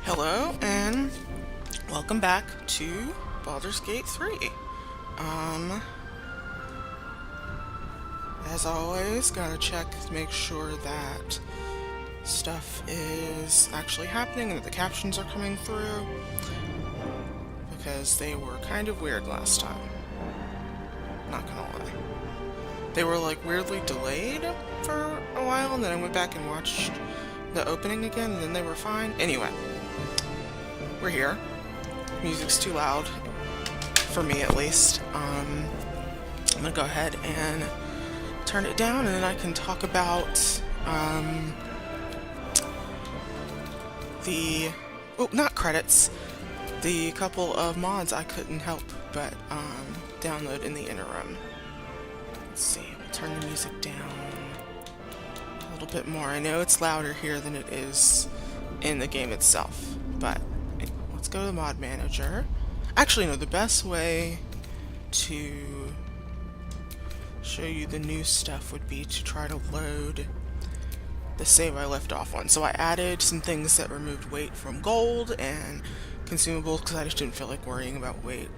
Hello and welcome back to Baldur's Gate 3. Um, as always, gotta check to make sure that stuff is actually happening and that the captions are coming through, because they were kind of weird last time. Not gonna lie. They were like weirdly delayed for a while, and then I went back and watched the opening again, and then they were fine. Anyway, we're here. Music's too loud, for me at least. I'm gonna go ahead and turn it down, and then I can talk about the not credits, the couple of mods I couldn't help but download in the interim. Let's see, we'll turn the music down a little bit more. I know it's louder here than it is in the game itself, but let's go to the mod manager. Actually, no, the best way to show you the new stuff would be to try to load the save I left off on. So I added some things that removed weight from gold and consumables because I just didn't feel like worrying about weight.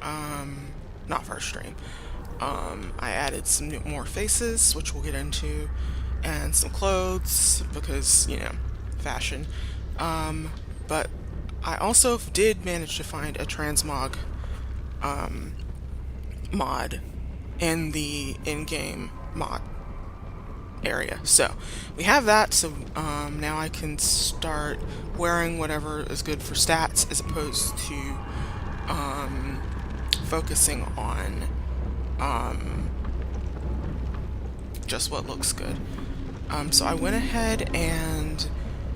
Not first stream. I added some more faces, which we'll get into, and some clothes because, you know, fashion. But I also did manage to find a transmog mod in the in-game mod area. So we have that, so now I can start wearing whatever is good for stats as opposed to focusing on just what looks good. So I went ahead and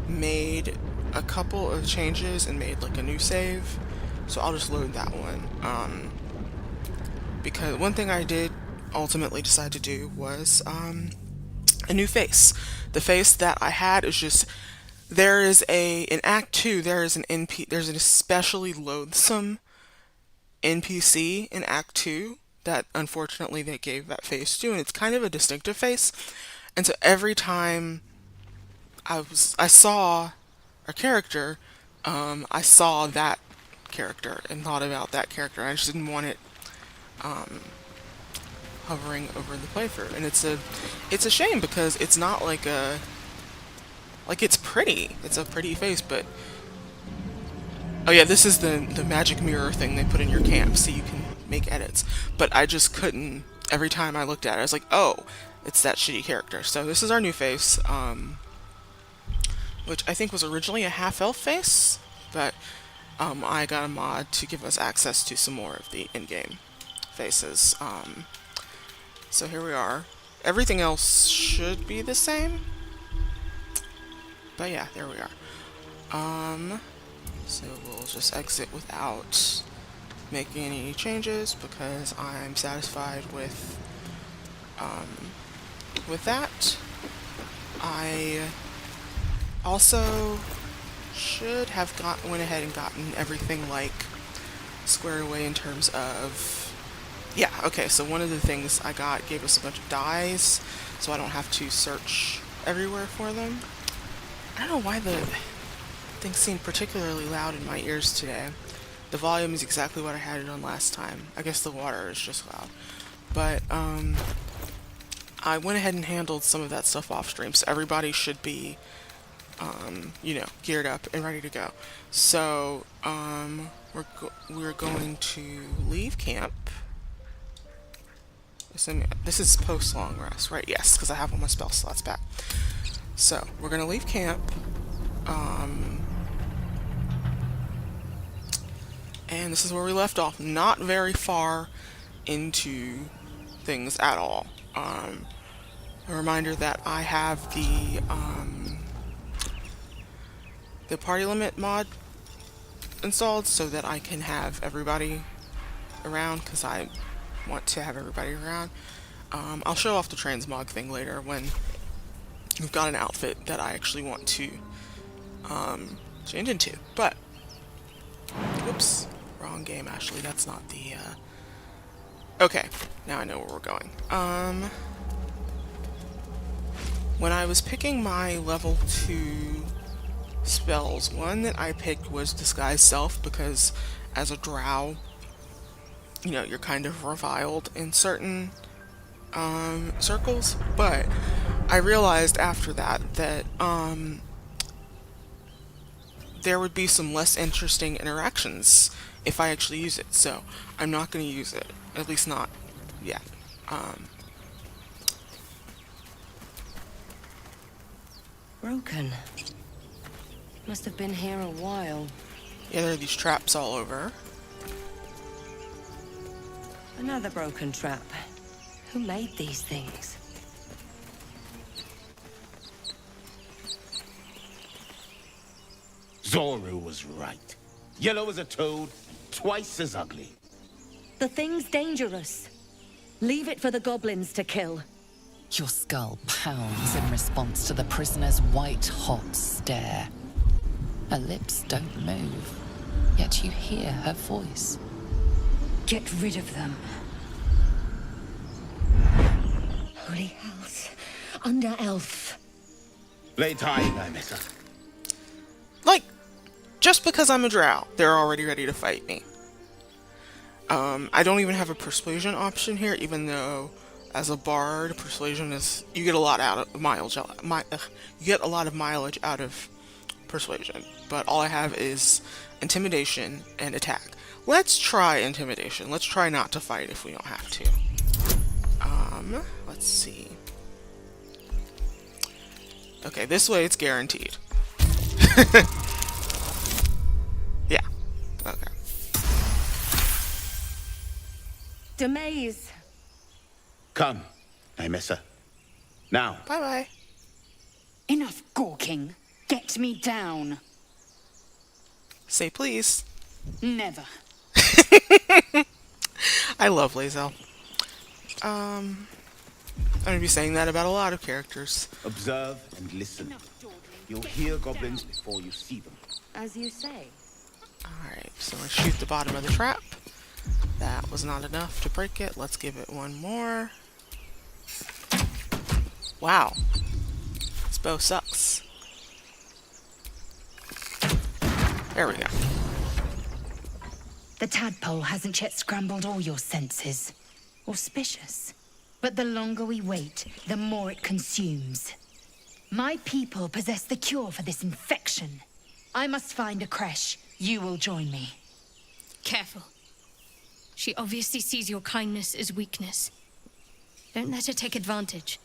made a couple of changes and made like a new save, so I'll just load that one. Because one thing I did ultimately decide to do was a new face. The face that I had is just, there is in Act 2 there's an especially loathsome NPC in Act 2 that unfortunately they gave that face to, and it's kind of a distinctive face. And so every time I saw a character, I saw that character and thought about that character. I just didn't want it hovering over the playthrough, and it's a shame because it's not like it's pretty. It's a pretty face, but oh yeah, this is the magic mirror thing they put in your camp so you can make edits. But I just couldn't. Every time I looked at it, I was like, oh, it's that shitty character. So this is our new face, which I think was originally a half-elf face, but I got a mod to give us access to some more of the in-game faces. So here we are. Everything else should be the same, but yeah, there we are. So we'll just exit without making any changes because I'm satisfied with that. I also should have went ahead and gotten everything like squared away in terms of, yeah, okay, so one of the things I got gave us a bunch of dyes, so I don't have to search everywhere for them. I don't know why the thing seemed particularly loud in my ears today. The volume is exactly what I had it on last time. I guess the water is just loud. But, I went ahead and handled some of that stuff off stream, so everybody should be, you know, geared up and ready to go. So, we're going to leave camp. This is post long rest, right? Yes, because I have all my spell slots back. So, we're going to leave camp. And this is where we left off. Not very far into things at all. A reminder that I have the party limit mod installed so that I can have everybody around, because I want to have everybody around. I'll show off the transmog thing later when we've got an outfit that I actually want to change into. But, whoops, wrong game, Ashley. That's not the, okay, now I know where we're going. When I was picking my level 2 spells. One that I picked was Disguise Self because as a drow, you know, you're kind of reviled in certain circles, but I realized after that there would be some less interesting interactions if I actually use it, so I'm not going to use it, at least not yet. Broken. Must have been here a while. Yeah, there are these traps all over. Another broken trap. Who made these things? Zoru was right. Yellow as a toad, twice as ugly. The thing's dangerous. Leave it for the goblins to kill. Your skull pounds in response to the prisoner's white-hot stare. Her lips don't move, yet you hear her voice. Get rid of them. Holy house. Under elf. Lay time, Nymessa. Like, just because I'm a drow, they're already ready to fight me. I don't even have a persuasion option here, even though as a bard, persuasion is, you get a lot out of mileage. You get a lot of mileage out of persuasion, but all I have is intimidation and attack. Let's try intimidation. Let's try not to fight if we don't have to. Let's see. Okay, this way it's guaranteed. Yeah. Okay. Demaze. Come, Nymessa. Now. Bye-bye. Enough gawking. Get me down. Say please. Never. I love Lae'zel. I'm gonna be saying that about a lot of characters. Observe and listen. You'll hear goblins before you see them. As you say. Alright, so I shoot the bottom of the trap. That was not enough to break it. Let's give it one more. Wow. This bow sucks. There we go. The tadpole hasn't yet scrambled all your senses. Auspicious. But the longer we wait, the more it consumes. My people possess the cure for this infection. I must find a creche. You will join me. Careful. She obviously sees your kindness as weakness. Don't let her take advantage.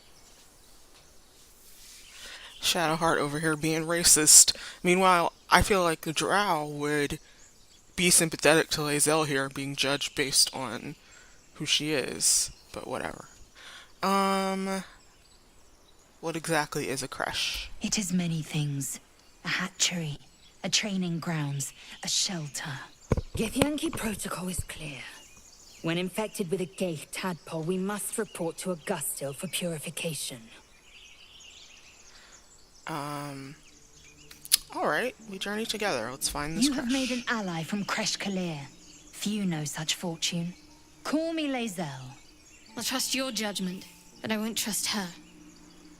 Shadowheart over here being racist. Meanwhile, I feel like the drow would be sympathetic to Lae'zel here, being judged based on who she is. But whatever. What exactly is a creche? It is many things. A hatchery, a training grounds, a shelter. Githyanki protocol is clear. When infected with a ghaik tadpole, we must report to Augustil for purification. Alright, we journey together. Let's find this You creche. have made an ally from Creche Kalir. Few know such fortune. Call me Lae'zel. I'll trust your judgment, but I won't trust her.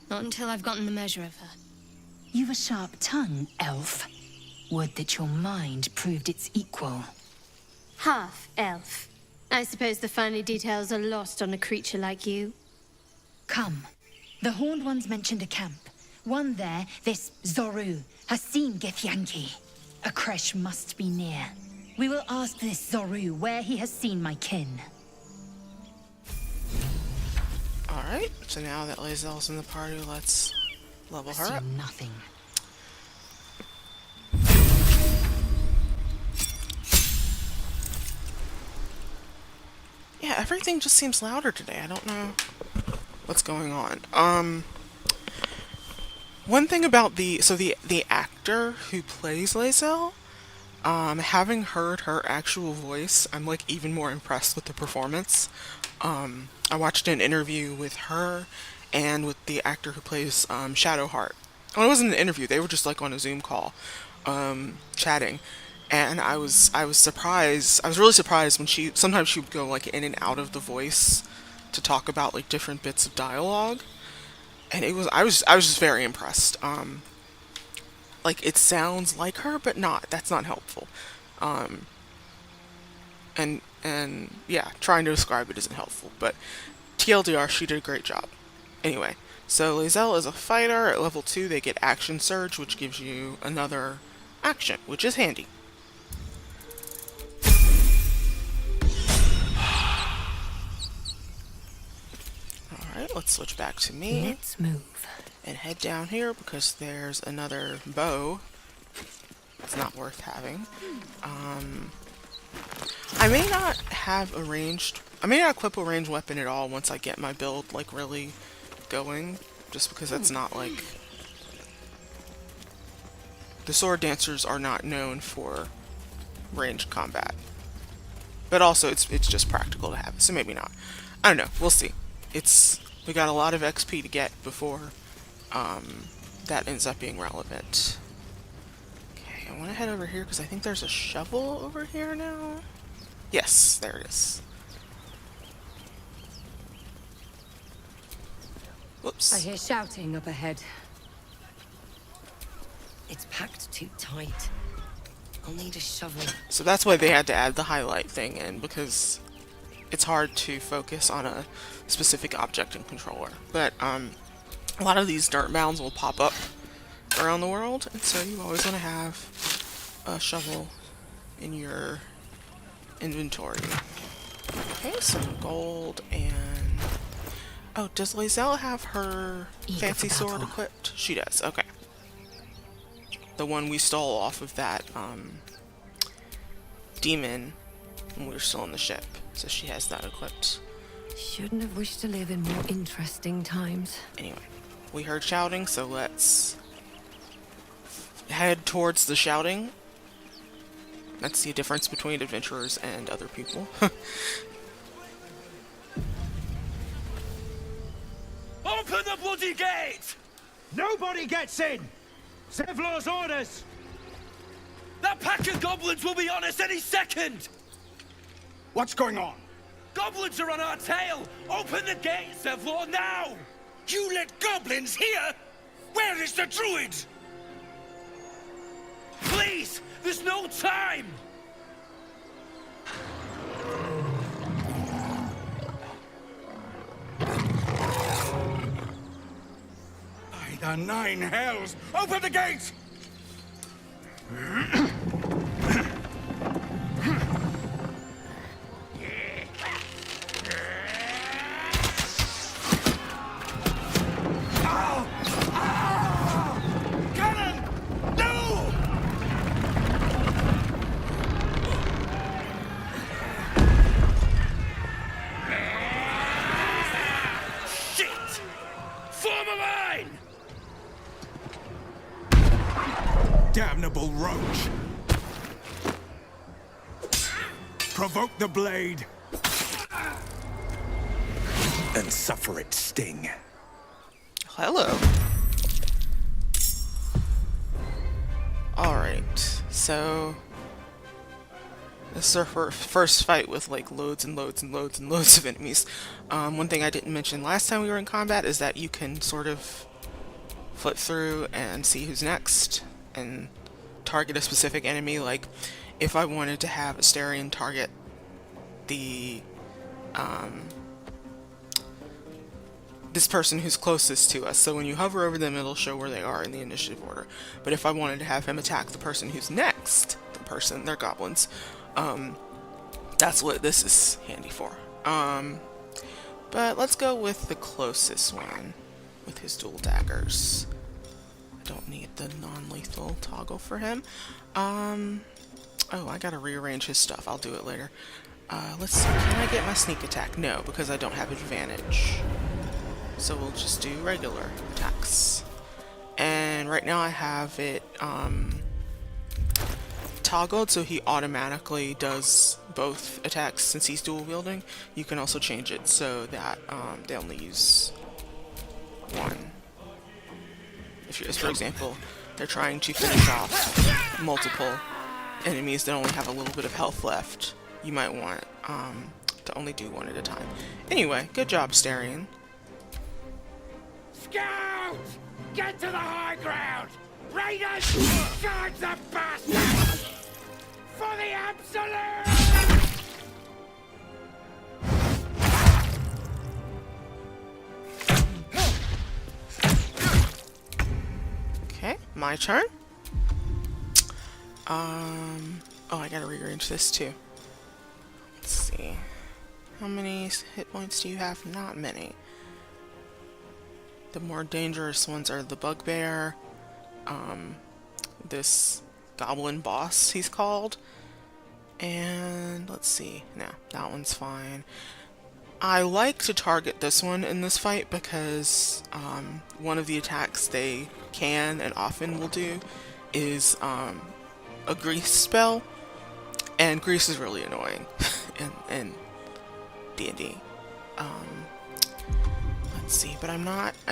Not until I've gotten the measure of her. You've a sharp tongue, elf. Would that your mind proved its equal. Half elf. I suppose the finer details are lost on a creature like you. Come. The Horned Ones mentioned a camp. One there, this Zoru, has seen Githyanki. A creche must be near. We will ask this Zoru where he has seen my kin. Alright, so now that Lae'zel's in the party, let's level her up. Assume nothing. Yeah, everything just seems louder today. I don't know what's going on. One thing about the actor who plays Lae'zel, having heard her actual voice, I'm like even more impressed with the performance. I watched an interview with her and with the actor who plays Shadowheart. Well, it wasn't an interview; they were just like on a Zoom call, chatting. And I was surprised. I was really surprised when sometimes she would go like in and out of the voice to talk about like different bits of dialogue. And I was just very impressed. like it sounds like her, but not. That's not helpful. And yeah, trying to describe it isn't helpful. But TLDR, she did a great job. Anyway, so Lae'zel is a fighter. At level 2, they get Action Surge, which gives you another action, which is handy. Alright, let's switch back to me. Let's move. And head down here because there's another bow. It's not worth having. I may not equip a ranged weapon at all once I get my build like really going, just because that's not like the sword dancers are not known for ranged combat. But also it's just practical to have, so maybe not. I don't know, we'll see. We got a lot of XP to get before that ends up being relevant. Okay, I want to head over here because I think there's a shovel over here now. Yes, there it is. Whoops. I hear shouting up ahead. It's packed too tight. I'll need a shovel. So that's why they had to add the highlight thing in, because it's hard to focus on a specific object in controller. But a lot of these dirt mounds will pop up around the world, and so you always want to have a shovel in your inventory. Okay, some gold and... Oh, does Lae'zel have her fancy sword equipped? She does, okay. The one we stole off of that demon when we were still on the ship. So she has that equipped. Shouldn't have wished to live in more interesting times. Anyway, we heard shouting, so let's head towards the shouting. That's the difference between adventurers and other people. Open the bloody gate! Nobody gets in! Zevlor's orders! That pack of goblins will be on us any second! What's going on? Goblins are on our tail! Open the gate, Zevlor, now! You let goblins here? Where is the druid? Please! There's no time! By the 9 hells! Open the gate! Damnable roach! Provoke the blade and suffer its sting. Hello. Alright, so this is our first fight with like loads and loads and loads and loads of enemies. One thing I didn't mention last time we were in combat is that you can sort of flip through and see who's next and target a specific enemy. Like if I wanted to have Astarion target the this person who's closest to us, so when you hover over them it'll show where they are in the initiative order. But if I wanted to have him attack the person who's next, they're goblins, that's what this is handy for. But let's go with the closest one with his dual daggers. I don't need the non-lethal toggle for him. Oh, I gotta rearrange his stuff. I'll do it later. Let's see. Can I get my sneak attack? No, because I don't have advantage. So we'll just do regular attacks. And right now I have it toggled so he automatically does both attacks since he's dual wielding. You can also change it so that they only use one. If, for example, they're trying to finish off multiple enemies that only have a little bit of health left, you might want to only do one at a time. Anyway, good job, Astarion. Scout! Get to the high ground! Raiders! Charge the bastards! For the absolute! Okay, my turn. Oh, I gotta rearrange this too. Let's see. How many hit points do you have? Not many. The more dangerous ones are the bugbear, this goblin boss he's called, and let's see. No, that one's fine. I like to target this one in this fight because one of the attacks they can and often will do is a grease spell, and grease is really annoying in D&D. Let's see, but I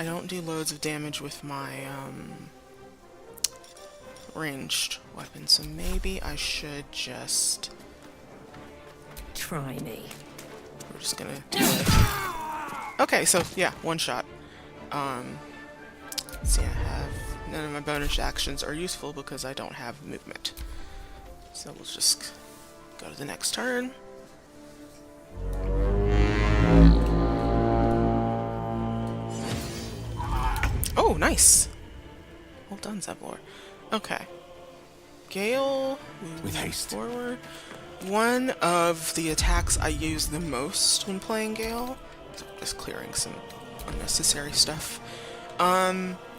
don't do loads of damage with my ranged weapon, so maybe I should just... Try me. We're just gonna do it. Okay, so yeah, one shot. See, I have none of my bonus actions are useful because I don't have movement. So we'll just go to the next turn. Oh, nice. Well done, Zevlor. Okay. Gale, With haste. forward. One of the attacks I use the most when playing Gale, so just clearing some unnecessary stuff,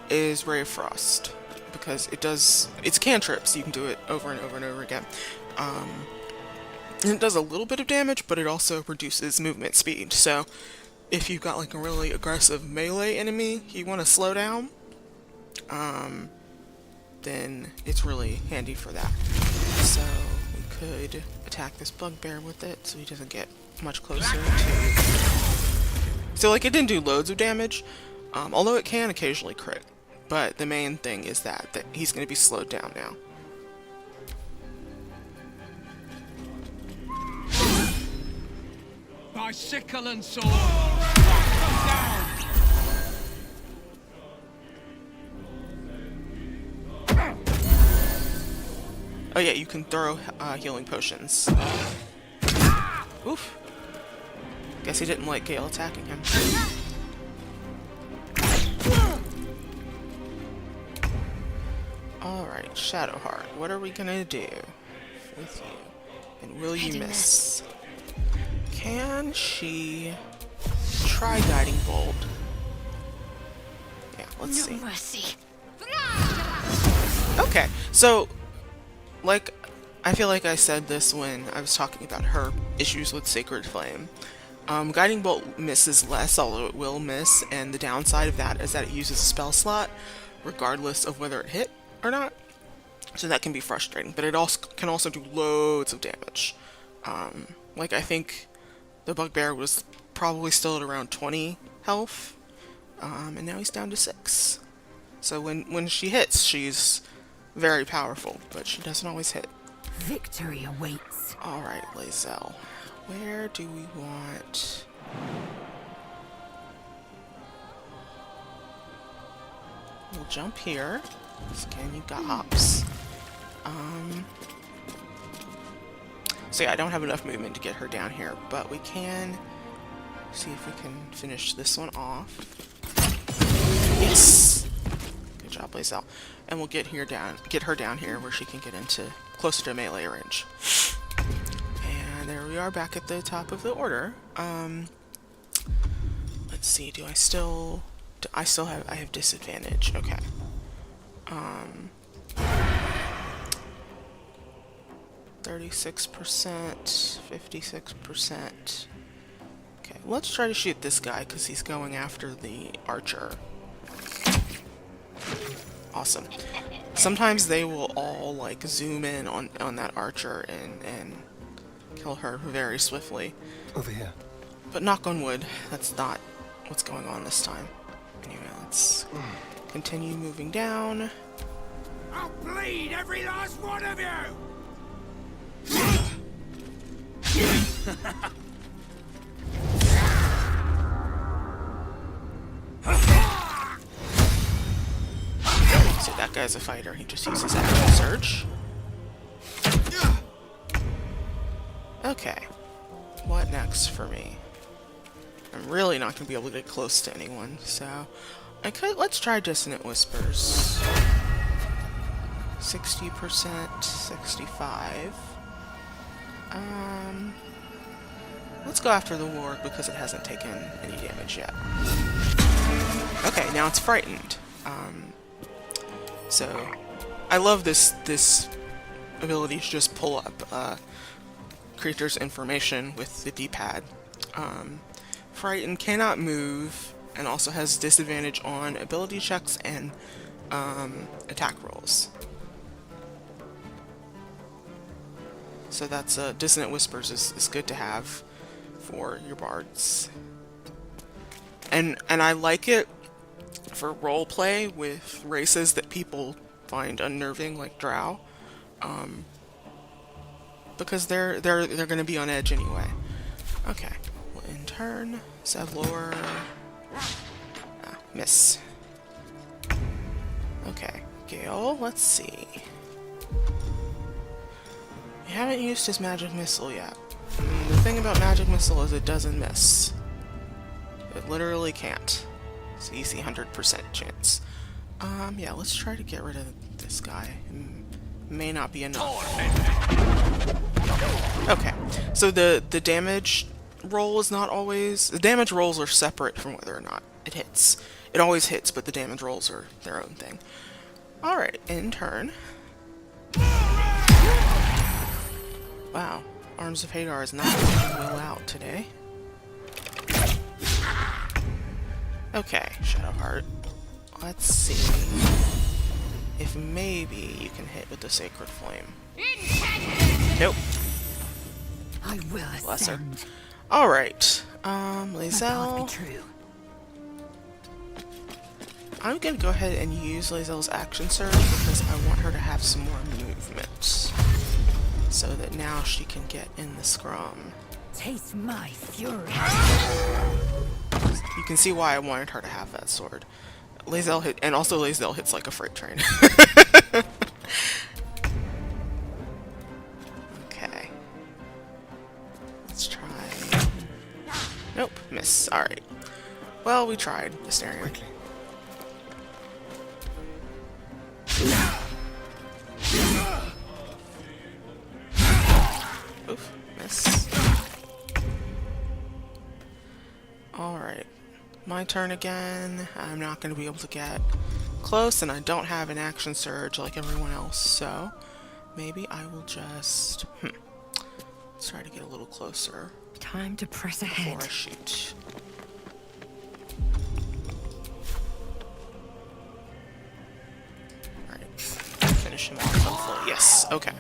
is Ray of Frost. Because it's cantrips, you can do it over and over and over again. And it does a little bit of damage, but it also reduces movement speed. So if you've got like a really aggressive melee enemy you want to slow down, then it's really handy for that. So we could attack this bugbear with it so he doesn't get much closer to... So like it didn't do loads of damage, although it can occasionally crit. But the main thing is that he's going to be slowed down now. By sickle and sword! Come down! Oh yeah, you can throw healing potions. Oof. Guess he didn't like Gale attacking him. Alright, Shadowheart, what are we gonna do with you? And will you miss? Can she try Guiding Bolt? Yeah, let's see. Mercy. Okay, so, like, I feel like I said this when I was talking about her issues with Sacred Flame. Guiding Bolt misses less, although it will miss, and the downside of that is that it uses a spell slot, regardless of whether it hit or not. So that can be frustrating, but it also can also do loads of damage. Like, I think the bugbear was probably still at around 20 health, and now he's down to 6. So when she hits, she's very powerful, but she doesn't always hit. Victory awaits. Alright, Lae'zel. Where do we want... We'll jump here. Again, you've got hops. So yeah, I don't have enough movement to get her down here, but we can see if we can finish this one off. Yes! Good job, Lae'zel. And we'll get her down here where she can get into closer to melee range. And there we are, back at the top of the order. Let's see, I have disadvantage. Okay. 36%, 56%. Okay, let's try to shoot this guy because he's going after the archer. Awesome. Sometimes they will all like zoom in on that archer and kill her very swiftly. Over here. But knock on wood, that's not what's going on this time. Anyway, let's continue moving down. I'll bleed every last one of you! So that that guy's a fighter. He just uses action surge. Okay. What next for me? I'm really not going to be able to get close to anyone, so... let's try Dissonant Whispers. 60%, 65. Let's go after the warg because it hasn't taken any damage yet. Okay, now it's frightened. So I love this ability to just pull up creature's information with the D-pad. Frightened cannot move and also has disadvantage on ability checks and attack rolls. So that's Dissonant Whispers is good to have for your bards. And I like it for roleplay with races that people find unnerving, like Drow, because they're going to be on edge anyway. Okay, well, in turn, Zevlor, miss. Okay, Gale, let's see. We haven't used his magic missile yet. And the thing about magic missile is it doesn't miss. It literally can't. It's an easy 100% chance. Yeah, let's try to get rid of this guy. May not be enough. Okay, so the damage roll is not always... The damage rolls are separate from whether or not it hits. It always hits, but the damage rolls are their own thing. Alright, in turn. Wow, Arms of Hadar is not looking well out today. Okay, Shadowheart. Let's see if maybe you can hit with the Sacred Flame. Nope. I will ascend. Alright, Lae'zel. I'm gonna go ahead and use Lae'zel's action surge because I want her to have some more movement. So that now she can get in the scrum. Taste my fury. You can see why I wanted her to have that sword. Lae'zel hit, and also Lae'zel hits like a freight train. Okay. Let's try. Nope, miss. Alright. Well, we tried. Astarion. Oof, miss. Alright. My turn again. I'm not going to be able to get close, and I don't have an action surge like everyone else, so maybe I will just... Let's try to get a little closer. Time to press ahead. Before I shoot. Alright. Finish him off on full. Yes, okay.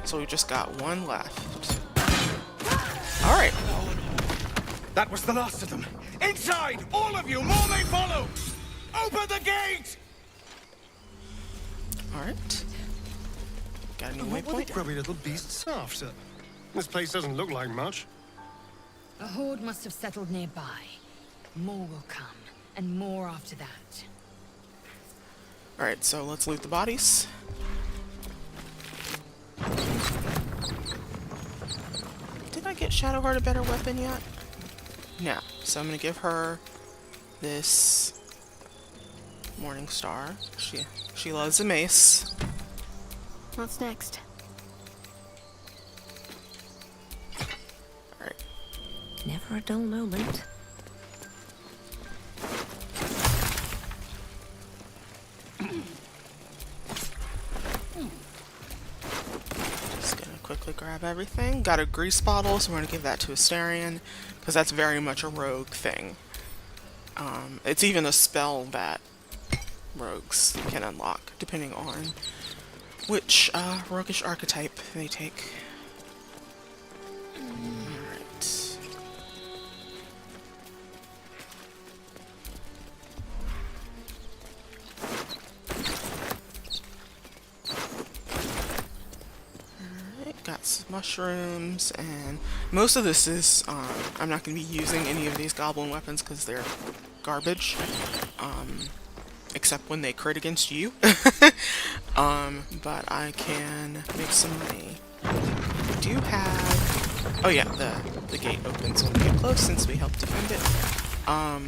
So we just got one left. Alright. That was the last of them. Inside! All of you! More may follow! Open the gate! Alright. Got a new What were the waypoint. grubby little beasts after? This place doesn't look like much. A horde must have settled nearby. More will come, and more after that. Alright, so let's loot the bodies. Did I get Shadowheart a better weapon yet? No. So I'm gonna give her this Morning Star. She loves a mace. What's next? Alright. Never a dull moment. Just gonna quickly grab everything. Got a grease bottle, so we're gonna give that to Astarion, because that's very much a rogue thing. It's even a spell that rogues can unlock, depending on which roguish archetype they take. Alright. Alright, got some mushrooms, and most of this is, I'm not going to be using any of these goblin weapons because they're garbage. except when they crit against you. But I can make some money. We do have... Oh yeah, the gate opens when we get close since we helped defend it. I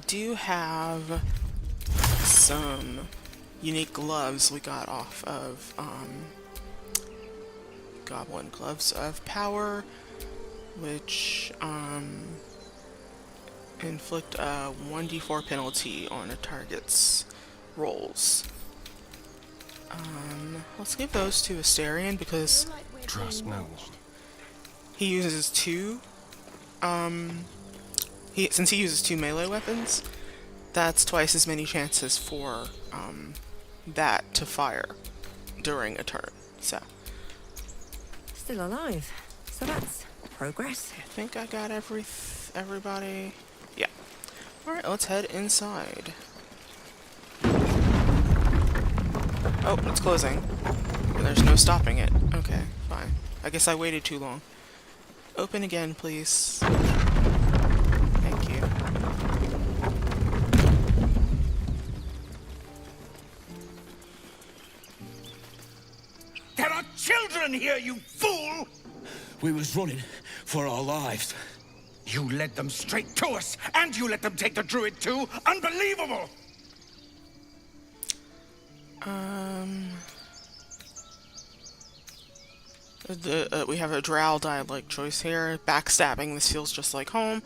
do have some unique gloves we got off of Goblin Gloves of Power, which inflict a 1d4 penalty on a target's rolls. Let's give those to Asterion because Trust no one. he uses two. Since he uses two melee weapons, that's twice as many chances for that to fire during a turn. So Still alive. So that's progress. I think I got everybody. Yeah. All right, let's head inside. Oh, it's closing. And there's no stopping it. Okay, fine. I guess I waited too long. Open again, please. Thank you. There are children here, you fool! We was running for our lives. You led them straight to us, and you let them take the druid too? Unbelievable! We have a drow dialect choice here. Backstabbing, this feels just like home.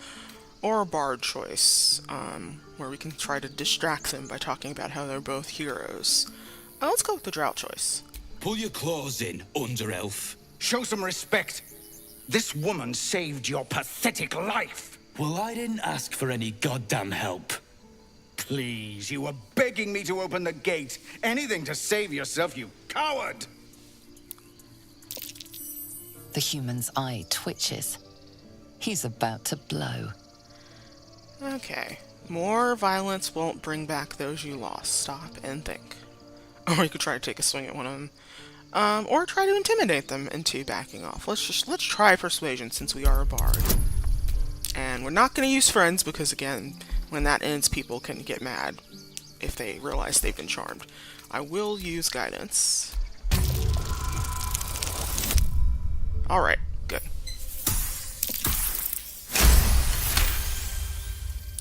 Or a bard choice, where we can try to distract them by talking about how they're both heroes. Let's go with the drow choice. Pull your claws in, under-elf. Show some respect. This woman saved your pathetic life. Well, I didn't ask for any goddamn help. Please, you were begging me to open the gate. Anything to save yourself, you coward! The human's eye twitches. He's about to blow. Okay. More violence won't bring back those you lost. Stop and think. Or you could try to take a swing at one of them. Or try to intimidate them into backing off. Let's try persuasion since we are a bard. And we're not going to use friends because, again, when that ends, people can get mad if they realize they've been charmed. I will use guidance. Alright, good.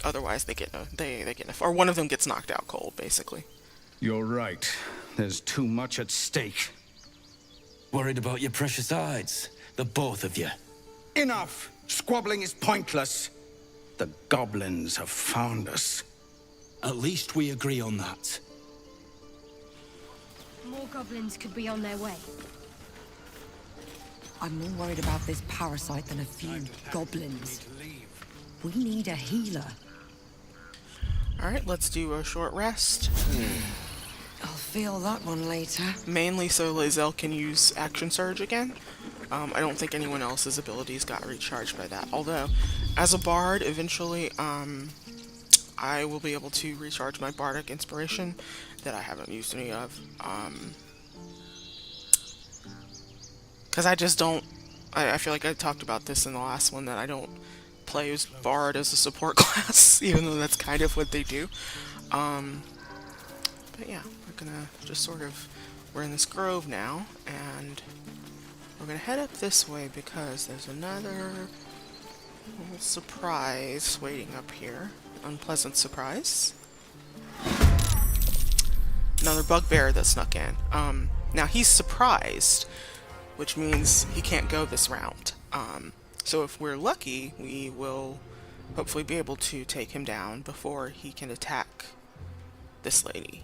Otherwise, they get or one of them gets knocked out cold, basically. You're right. There's too much at stake. Worried about your precious hides, the both of you. Enough! Squabbling is pointless. The goblins have found us. At least we agree on that. More goblins could be on their way. I'm more worried about this parasite than a few goblins. We need a healer. Alright, let's do a short rest. I'll feel that one later. Mainly so Lae'zel can use Action Surge again. I don't think anyone else's abilities got recharged by that. Although, as a bard, eventually, I will be able to recharge my Bardic Inspiration that I haven't used any of. Because I just don't... I feel like I talked about this in the last one, that I don't play as Bard as a support class, even though that's kind of what they do. But yeah, we're gonna just sort of... We're in this grove now, and we're gonna head up this way because there's another little surprise waiting up here. Unpleasant surprise. Another bugbear that snuck in. Now he's surprised, which means he can't go this round. So if we're lucky, we will hopefully be able to take him down before he can attack this lady.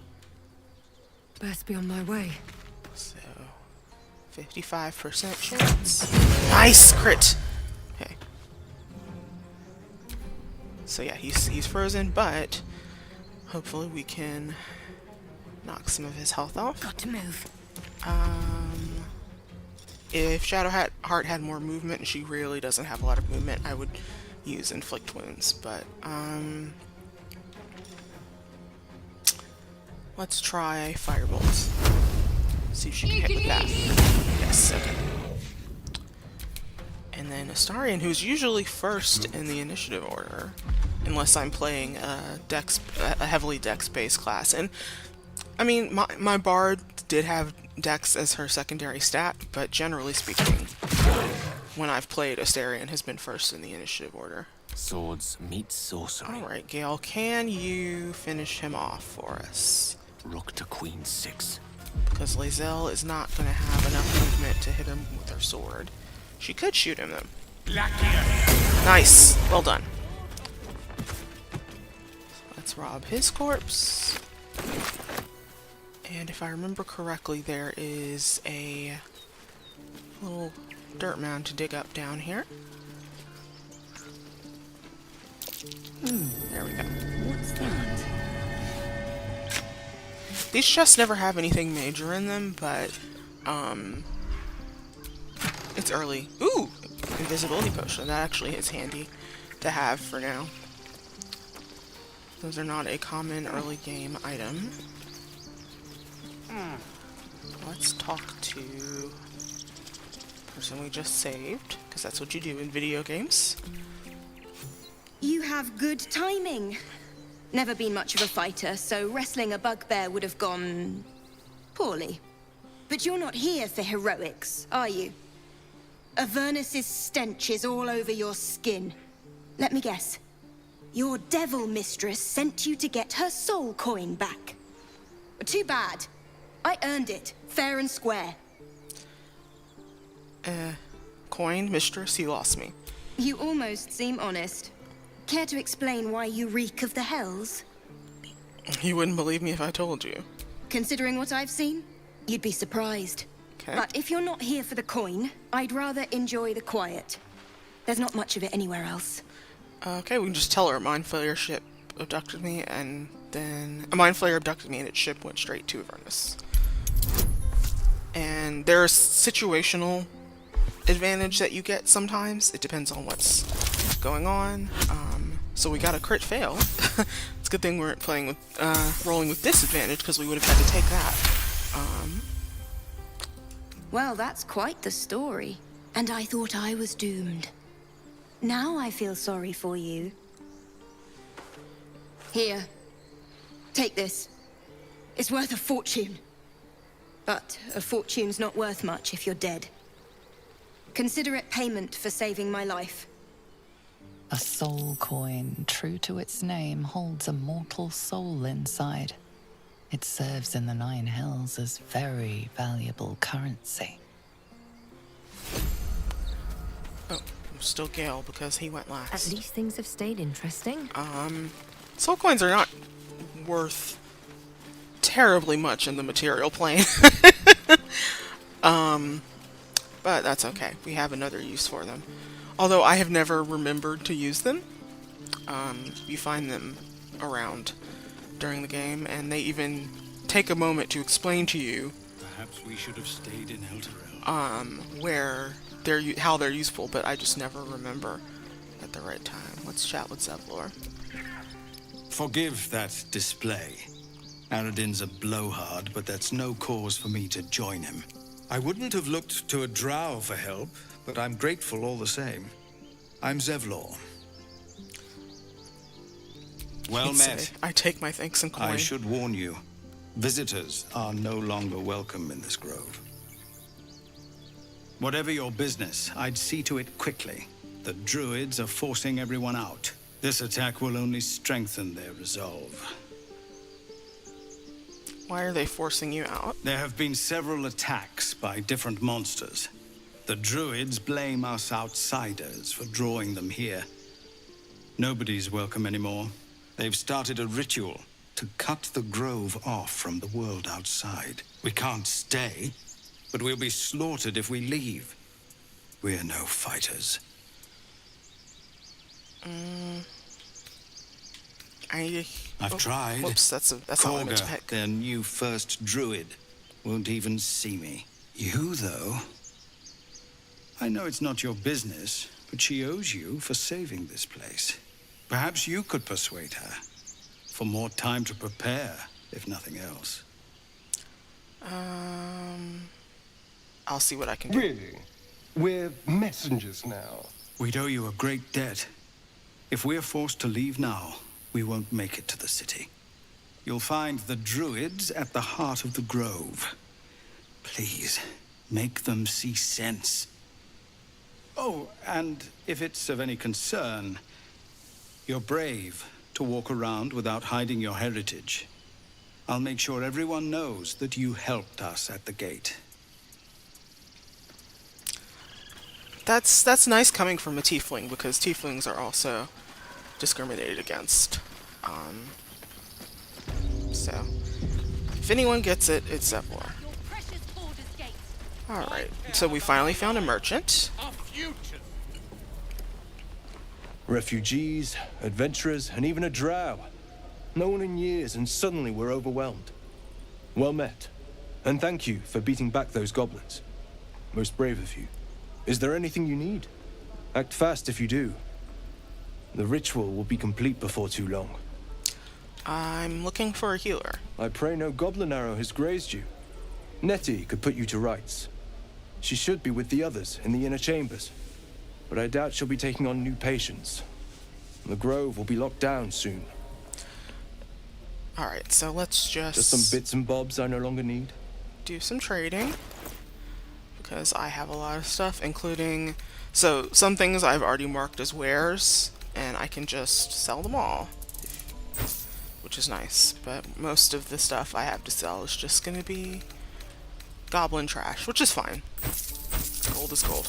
Best be on my way. So, 55% chance. Nice crit! Okay. So yeah, he's frozen, but hopefully we can knock some of his health off. Got to move. If Shadowheart had more movement, and she really doesn't have a lot of movement, I would use Inflict Wounds, but, let's try Firebolt. See if she can hit with that. Yes, okay. And then Astarion, who's usually first in the initiative order, unless I'm playing a heavily dex-based class. And I mean, my bard did have dex as her secondary stat, but generally speaking, when I've played, Astarion has been first in the initiative order. Swords meet sorcery. Alright, Gale, can you finish him off for us? Rook to queen 6. Because Lae'zel is not going to have enough movement to hit him with her sword. She could shoot him, though. Nice! Well done. Let's rob his corpse. And if I remember correctly, there is a little dirt mound to dig up down here. There we go. What's that? These chests never have anything major in them, but, it's early. Ooh! Invisibility potion. That actually is handy to have for now. Those are not a common early game item. Let's talk to the person we just saved, because that's what you do in video games. You have good timing. Never been much of a fighter, so wrestling a bugbear would have gone poorly. But you're not here for heroics, are you? Avernus's stench is all over your skin. Let me guess. Your devil mistress sent you to get her soul coin back. Too bad. I earned it, fair and square. Coin, mistress, you lost me. You almost seem honest. Care to explain why you reek of the hells? You wouldn't believe me if I told you. Considering what I've seen, you'd be surprised. Okay. But if you're not here for the coin, I'd rather enjoy the quiet. There's not much of it anywhere else. Okay, we can just tell her a Mind Flayer ship abducted me, and then a Mind Flayer abducted me and its ship went straight to Avernus. And there's situational advantage that you get sometimes. It depends on what's going on. So we got a crit fail. It's a good thing we weren't playing with rolling with disadvantage, because we would have had to take that. Well, that's quite the story. And I thought I was doomed. Now I feel sorry for you. Here. Take this. It's worth a fortune. But a fortune's not worth much if you're dead. Consider it payment for saving my life. A soul coin, true to its name, holds a mortal soul inside. It serves in the Nine Hells as very valuable currency. Oh, still Gale, because he went last. At least things have stayed interesting. Soul coins are not worth terribly much in the material plane. But that's okay. We have another use for them. Although I have never remembered to use them. You find them around during the game, and they even take a moment to explain to you Perhaps we should have stayed in Elturel. where how they're useful, but I just never remember at the right time. Let's chat with Zevlor. Forgive that display. Aradin's a blowhard, but that's no cause for me to join him. I wouldn't have looked to a drow for help, but I'm grateful all the same. I'm Zevlor. Well met. I take my thanks and coin. I should warn you, visitors are no longer welcome in this grove. Whatever your business, I'd see to it quickly. The druids are forcing everyone out. This attack will only strengthen their resolve. Why are they forcing you out? There have been several attacks by different monsters. The druids blame us outsiders for drawing them here. Nobody's welcome anymore. They've started a ritual to cut the grove off from the world outside. We can't stay, but we'll be slaughtered if we leave. We're no fighters. I've tried. Whoops, that's not what I meant to pick. Their new first druid, won't even see me. You, though? I know it's not your business, but she owes you for saving this place. Perhaps you could persuade her. For more time to prepare, if nothing else. I'll see what I can do. Really? We're messengers now. We'd owe you a great debt. If we're forced to leave now, we won't make it to the city. You'll find the druids at the heart of the grove. Please, make them see sense. Oh, and if it's of any concern, you're brave to walk around without hiding your heritage. I'll make sure everyone knows that you helped us at the gate. That's nice coming from a tiefling, because tieflings are also discriminated against. So, if anyone gets it, it's Zevlor. Alright, so we finally found a merchant. Refugees, adventurers, and even a drow. No one in years, and suddenly we're overwhelmed. Well met. And thank you for beating back those goblins. Most brave of you. Is there anything you need? Act fast if you do. The ritual will be complete before too long. I'm looking for a healer. I pray no goblin arrow has grazed you. Nettie could put you to rights. She should be with the others in the inner chambers. But I doubt she'll be taking on new patients. The grove will be locked down soon. Alright, so let's Just some bits and bobs I no longer need. do some trading. Because I have a lot of stuff, including... So, some things I've already marked as wares, and I can just sell them all. Which is nice, but most of the stuff I have to sell is just gonna be goblin trash, which is fine. Gold is gold.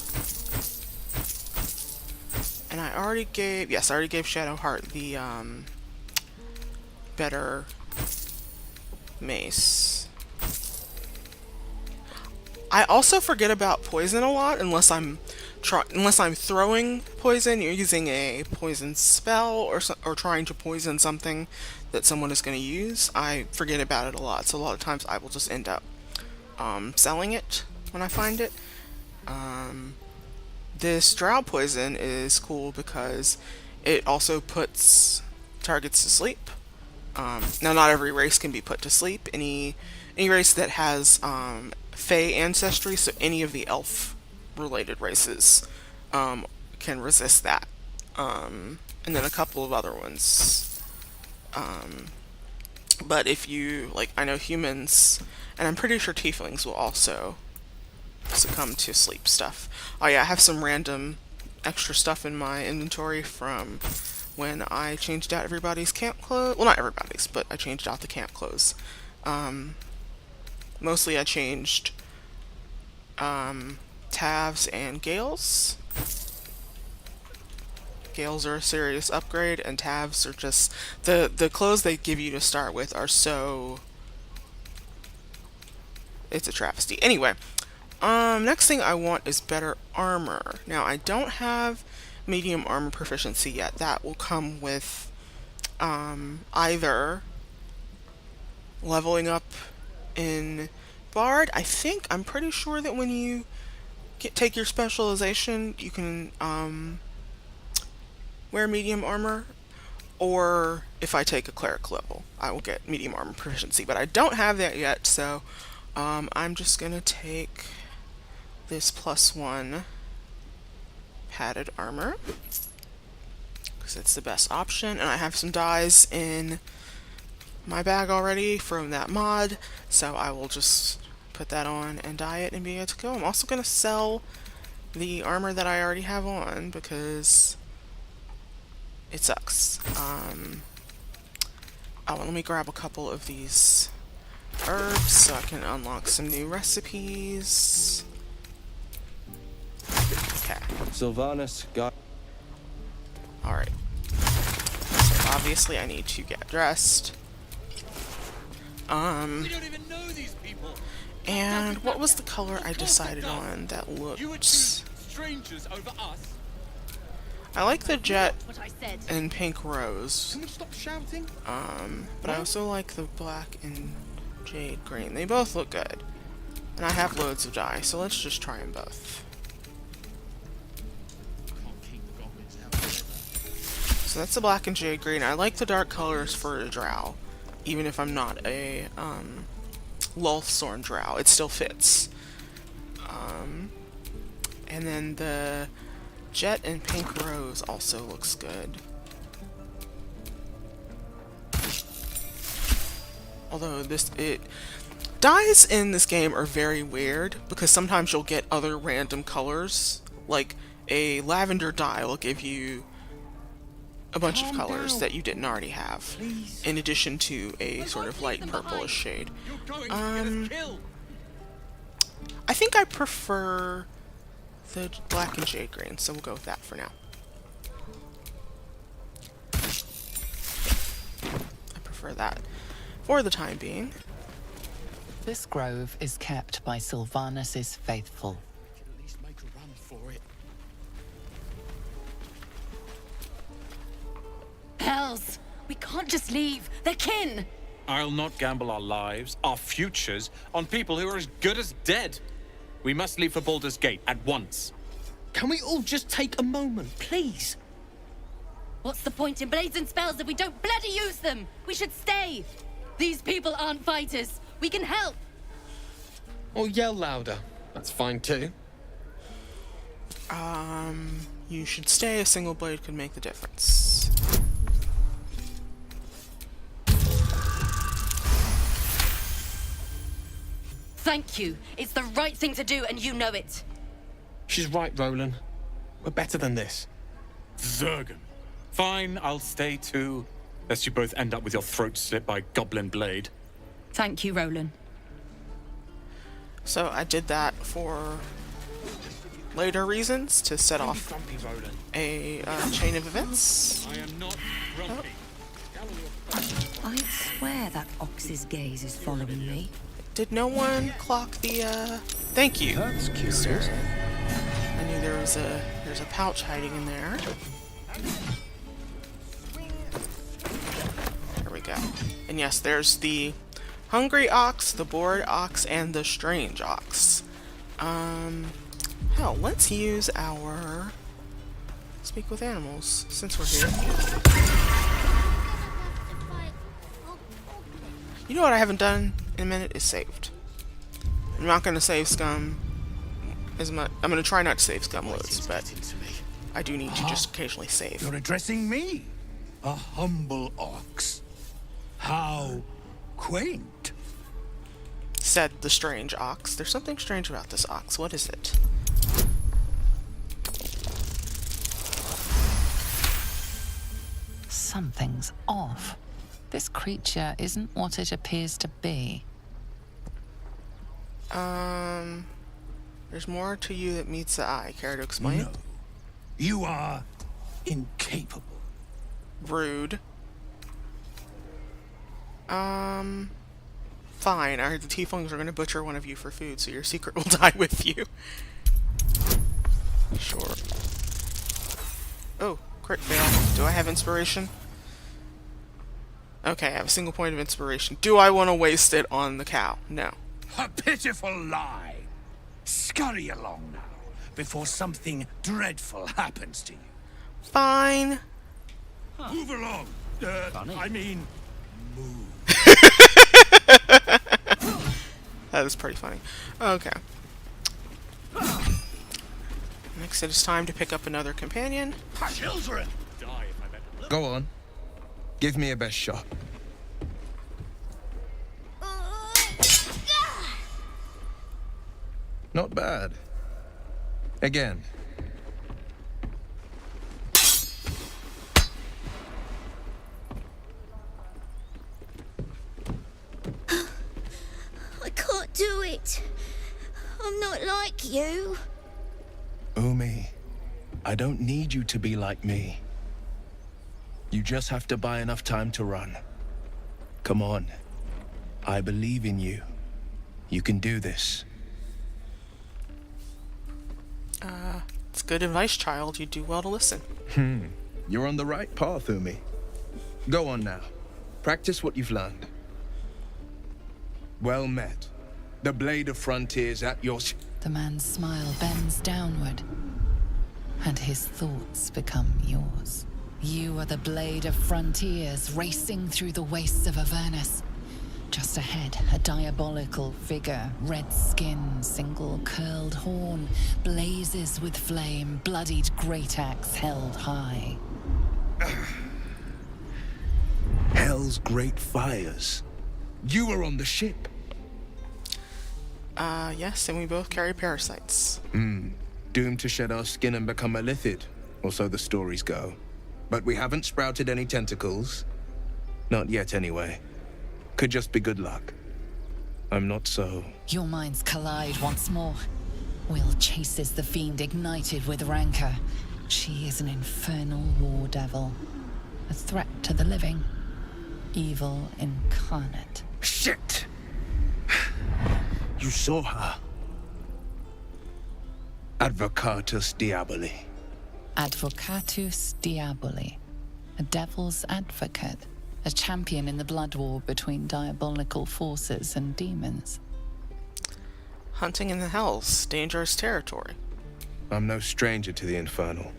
And I already gave... Yes, I already gave Shadowheart the, better mace. I also forget about poison a lot unless I'm throwing poison, you're using a poison spell or trying to poison something that someone is going to use. I forget about it a lot, so a lot of times I will just end up selling it when I find it. This drow poison is cool because it also puts targets to sleep. Now, not every race can be put to sleep. Any race that has Fey ancestry, so any of the elf-related races, can resist that. And then a couple of other ones. But if you, like, I know humans, and I'm pretty sure tieflings will also succumb to sleep stuff. Oh yeah, I have some random extra stuff in my inventory from when I changed out everybody's camp clothes. Well, not everybody's, but I changed out the camp clothes. Mostly I changed Tavs and Gales. Gales are a serious upgrade, and Tavs are just... The clothes they give you to start with are so... It's a travesty. Anyway, next thing I want is better armor. Now, I don't have medium armor proficiency yet. That will come with either leveling up in Bard. I'm pretty sure that when you take your specialization, you can wear medium armor, or if I take a cleric level, I will get medium armor proficiency, but I don't have that yet, so I'm just gonna take this +1 padded armor because it's the best option, and I have some dyes in my bag already from that mod, so I will just put that on and dye it and be able to go. I'm also gonna sell the armor that I already have on because it sucks. Oh, let me grab a couple of these herbs so I can unlock some new recipes. Okay. Sylvanas got... Alright. So obviously I need to get dressed. And what was the color I decided on that looked... strangers over us. I like the jet and pink rose. Can we stop shouting? But I also like the black and jade green. They both look good. And I have loads of dye, so let's just try them both. So that's the black and jade green. I like the dark colors for a drow. Even if I'm not a Lulthsorn drow, it still fits. And then the jet and pink rose also looks good. Although dyes in this game are very weird because sometimes you'll get other random colors. Like a lavender dye will give you a bunch of colors that you didn't already have, in addition to a sort of light purplish shade. I think I prefer the black and jade green, so we'll go with that for now. I prefer that for the time being. This grove is kept by Sylvanus's faithful. At least make a run for it. Hells! We can't just leave. They're kin! I'll not gamble our lives, our futures, on people who are as good as dead. We must leave for Baldur's Gate at once. Can we all just take a moment, please? What's the point in blades and spells if we don't bloody use them? We should stay! These people aren't fighters. We can help! Or yell louder. That's fine too. You should stay. A single blade could make the difference. Thank you. It's the right thing to do, and you know it. She's right, Roland. We're better than this. Zergan. Fine, I'll stay too. Lest you both end up with your throats slit by Goblin Blade. Thank you, Roland. So I did that for later reasons, to set off a chain of events. I am not grumpy. I swear that ox's gaze is following me. Did no one clock the, Thank you. That's curious. I knew there's a pouch hiding in there. There we go. And yes, there's the hungry ox, the bored ox, and the strange ox. Hell, let's use our speak with animals since we're here. You know what I haven't done in a minute is saved. I'm not going to save scum as much. I'm going to try not to save scum loads, but I do need to just occasionally save. You're addressing me, a humble ox. How quaint. Said the strange ox. There's something strange about this ox. What is it? Something's off. This creature isn't what it appears to be. There's more to you that meets the eye. Care to explain? No. You are incapable. Rude. Fine. I heard the tieflings are going to butcher one of you for food, so your secret will die with you. Sure. Oh, crit fail. Do I have inspiration? Okay, I have a single point of inspiration. Do I want to waste it on the cow? No. A pitiful lie. Scurry along now, before something dreadful happens to you. Fine. Move along. I mean, move. That is pretty funny. Okay. Next, it is time to pick up another companion. Children! Go on. Give me a best shot. Not bad. Again. I can't do it. I'm not like you. Umi, I don't need you to be like me. You just have to buy enough time to run. Come on. I believe in you. You can do this. It's good advice, child. You do well to listen. You're on the right path, Umi. Go on now. Practice what you've learned. Well met. The Blade of Frontiers at your... The man's smile bends downward, and his thoughts become yours. You are the Blade of Frontiers, racing through the wastes of Avernus. Just ahead, a diabolical figure, red skin, single curled horn, blazes with flame, bloodied great axe held high. Hell's great fires. You were on the ship. Yes, and we both carry parasites. Doomed to shed our skin and become a lithid, or so the stories go. But we haven't sprouted any tentacles. Not yet, anyway. Could just be good luck. I'm not so... Your minds collide once more. Will chases the fiend ignited with rancor. She is an infernal war devil. A threat to the living. Evil incarnate. Shit! You saw her. Advocatus Diaboli. Advocatus Diaboli. A devil's advocate. A champion in the blood war between diabolical forces and demons. Hunting in the hells, dangerous territory. I'm no stranger to the infernal.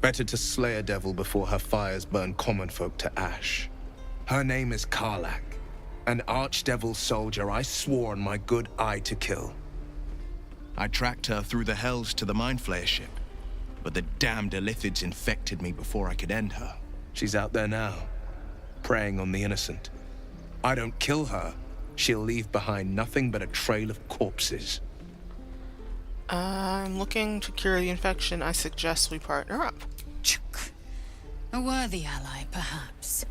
Better to slay a devil before her fires burn common folk to ash. Her name is Karlach, an archdevil soldier I swore on my good eye to kill. I tracked her through the hells to the Mind Flayer ship, but the damned Illithids infected me before I could end her. She's out there now, preying on the innocent. I don't kill her, she'll leave behind nothing but a trail of corpses. I'm looking to cure the infection. I suggest we partner up. A worthy ally, perhaps.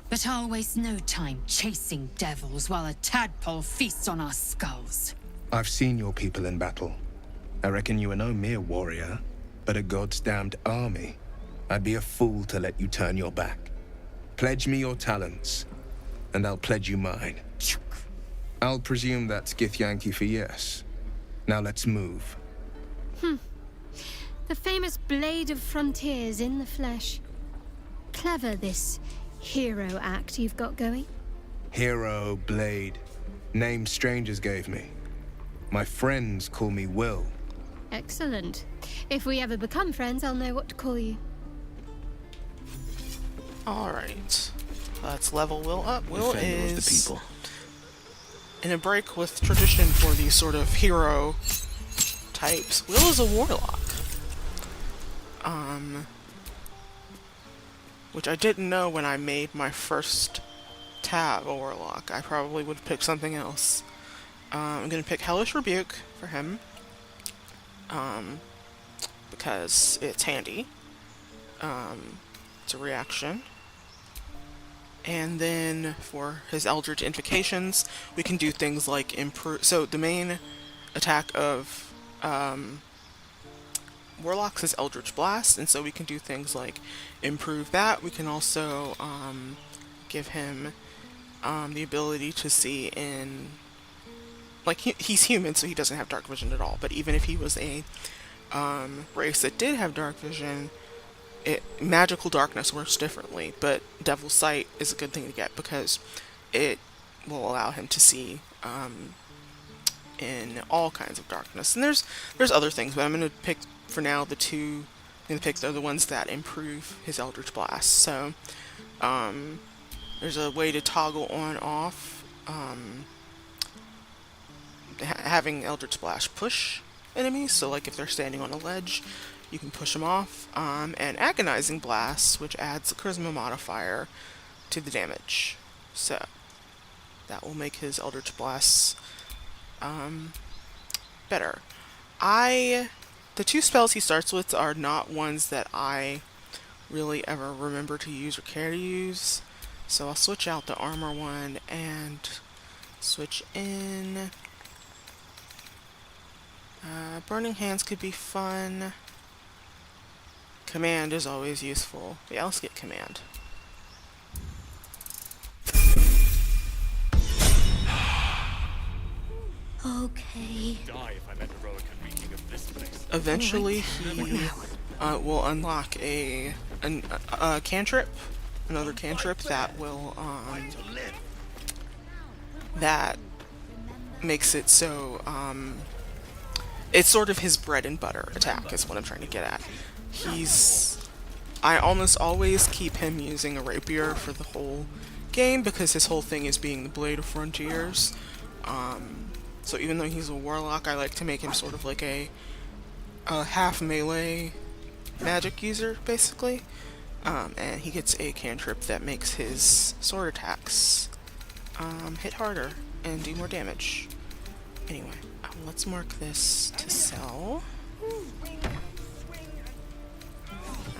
But I'll waste no time chasing devils while a tadpole feasts on our skulls. I've seen your people in battle. I reckon you are no mere warrior, but a god's damned army. I'd be a fool to let you turn your back. Pledge me your talents, and I'll pledge you mine. I'll presume that's Githyanki for yes. Now let's move. The famous Blade of Frontiers in the flesh. Clever, this hero act you've got going. Hero, Blade. Names strangers gave me. My friends call me Will. Excellent. If we ever become friends, I'll know what to call you. Alright. Let's level Will up. Will Defender of the is people. in a break with tradition for these sort of hero types. Will is a warlock. Which I didn't know when I made my first tab a warlock. I probably would have picked something else. I'm gonna pick Hellish Rebuke for him. Because it's handy. It's a reaction. And then for his Eldritch Invocations, we can do things like improve. So the main attack of Warlocks is Eldritch Blast, and so we can do things like improve that. We can also give him the ability to see in, like, he's human, so he doesn't have dark vision at all. But even if he was a race that did have dark vision, magical darkness works differently. But Devil's Sight is a good thing to get because it will allow him to see in all kinds of darkness. And there's other things, but I'm going to pick for now the two. I'm going to pick the ones that improve his Eldritch Blast. So there's a way to toggle on off having Eldritch Blast push enemies. So like if they're standing on a ledge, you can push them off. And Agonizing Blast, which adds a charisma modifier to the damage. So that will make his Eldritch Blasts better. The two spells he starts with are not ones that I really ever remember to use or care to use. So I'll switch out the armor one and switch in. Burning Hands could be fun. Command is always useful. Yeah, let's get Command. Okay. Die if I'm at heroic reading of this place. Eventually, he will unlock a cantrip, another cantrip that will that makes it so it's sort of his bread and butter attack is what I'm trying to get at. I almost always keep him using a rapier for the whole game because his whole thing is being the Blade of Frontiers. So even though he's a warlock, I like to make him sort of like a half melee magic user, basically. And he gets a cantrip that makes his sword attacks hit harder and do more damage. Anyway, let's mark this to sell.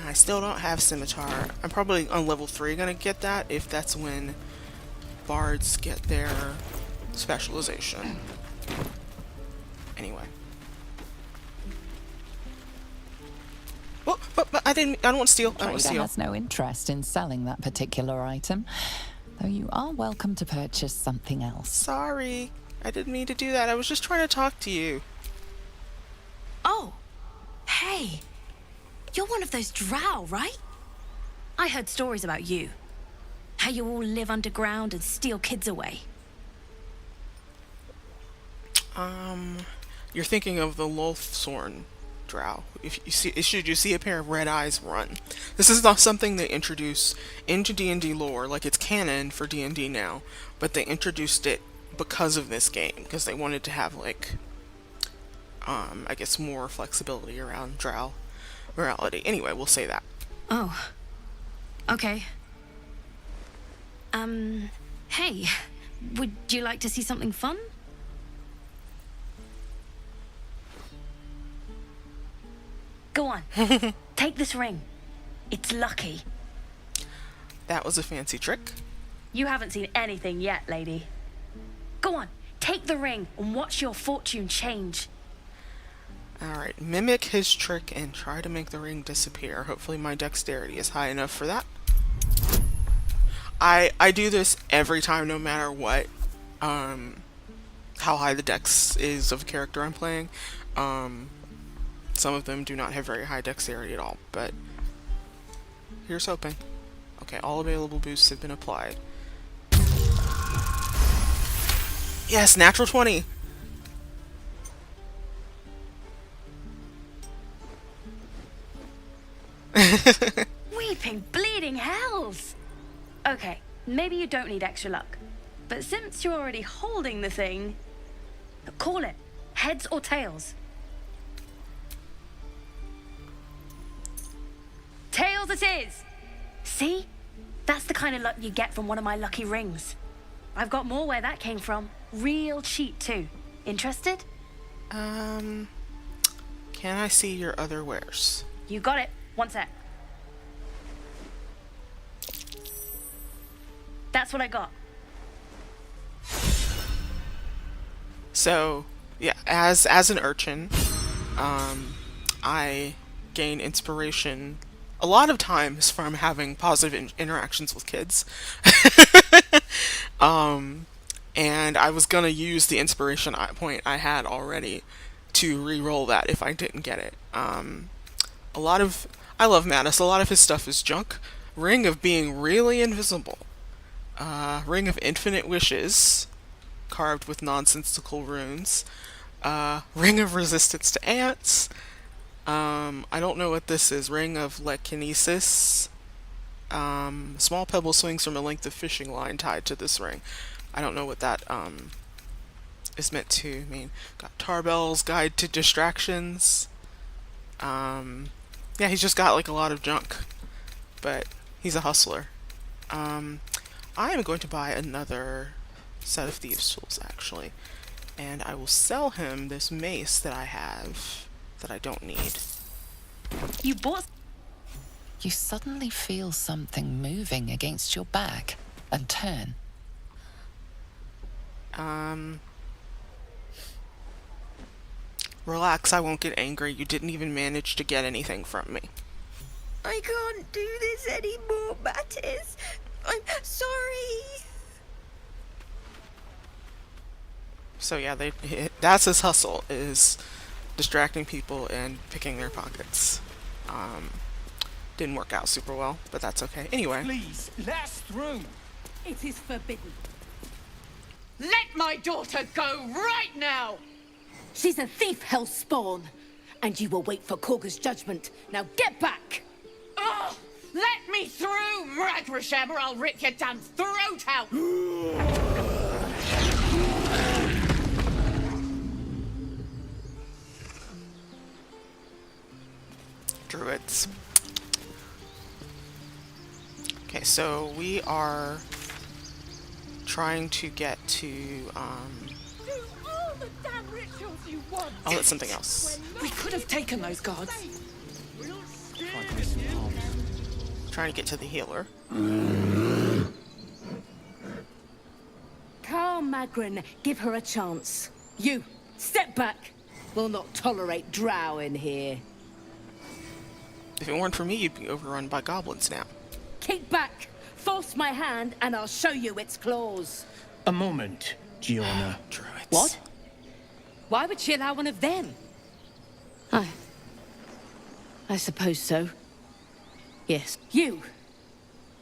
I still don't have Scimitar. I'm probably on level 3 gonna get that, if that's when bards get their specialization. Anyway. Oh, but I don't want to steal. I don't want to Trader steal. has no interest in selling that particular item, though you are welcome to purchase something else. Sorry, I didn't mean to do that. I was just trying to talk to you. Oh, hey. You're one of those drow, right? I heard stories about you. How you all live underground and steal kids away. You're thinking of the Lolthsorn drow. If you see, should you see a pair of red eyes, run. This is not something they introduce into D&D lore, like it's canon for D&D now, but they introduced it because of this game, because they wanted to have, like, I guess more flexibility around drow morality. Anyway, we'll say that. Oh. Okay. Hey. Would you like to see something fun? Go on. Take this ring. It's lucky. That was a fancy trick. You haven't seen anything yet, lady. Go on. Take the ring and watch your fortune change. Alright, mimic his trick and try to make the ring disappear. Hopefully my dexterity is high enough for that. I do this every time, no matter what, how high the dex is of a character I'm playing. Some of them do not have very high dexterity at all, but here's hoping. Okay, all available boosts have been applied. Yes, natural 20! Weeping, bleeding hells! Okay, maybe you don't need extra luck. But since you're already holding the thing, call it. Heads or tails? Tails it is! See? That's the kind of luck you get from one of my lucky rings. I've got more where that came from. Real cheap, too. Interested? Can I see your other wares? You got it. One sec. That's what I got. So, yeah, as an urchin, I gain inspiration a lot of times from having positive interactions with kids. And I was gonna use the inspiration point I had already to re-roll that if I didn't get it. I love Mattis. A lot of his stuff is junk. Ring of being really invisible. Ring of infinite wishes, carved with nonsensical runes. Ring of resistance to ants. I don't know what this is. Ring of telekinesis. Small pebble swings from a length of fishing line tied to this ring. I don't know what that is meant to mean. Got Tarbell's Guide to Distractions. Yeah, he's just got like a lot of junk, but he's a hustler. I am going to buy another set of thieves' tools, actually, and I will sell him this mace that I have that I don't need. You bought... You suddenly feel something moving against your back and turn. Relax, I won't get angry. You didn't even manage to get anything from me. I can't do this anymore, Mattis. I'm sorry. So yeah, that's his hustle, is distracting people and picking their pockets. Didn't work out super well, but that's okay. Anyway. Please, let us through. It is forbidden. Let my daughter go right now! She's a thief, hellspawn, and you will wait for Korga's judgment. Now get back! Oh, let me through, Mragrasham, or I'll rip your damn throat out! Druids. Okay, so we are trying to get to, Do all the damn rituals you want. oh, that's something else. We could have taken those guards. Trying to get to the healer. Calm, Magrin. Give her a chance. You, step back. We'll not tolerate drow in here. If it weren't for me, you'd be overrun by goblins now. Keep back. Force my hand and I'll show you its claws. A moment, Gianna. Druids. What? Why would she allow one of them? I suppose so. Yes. You.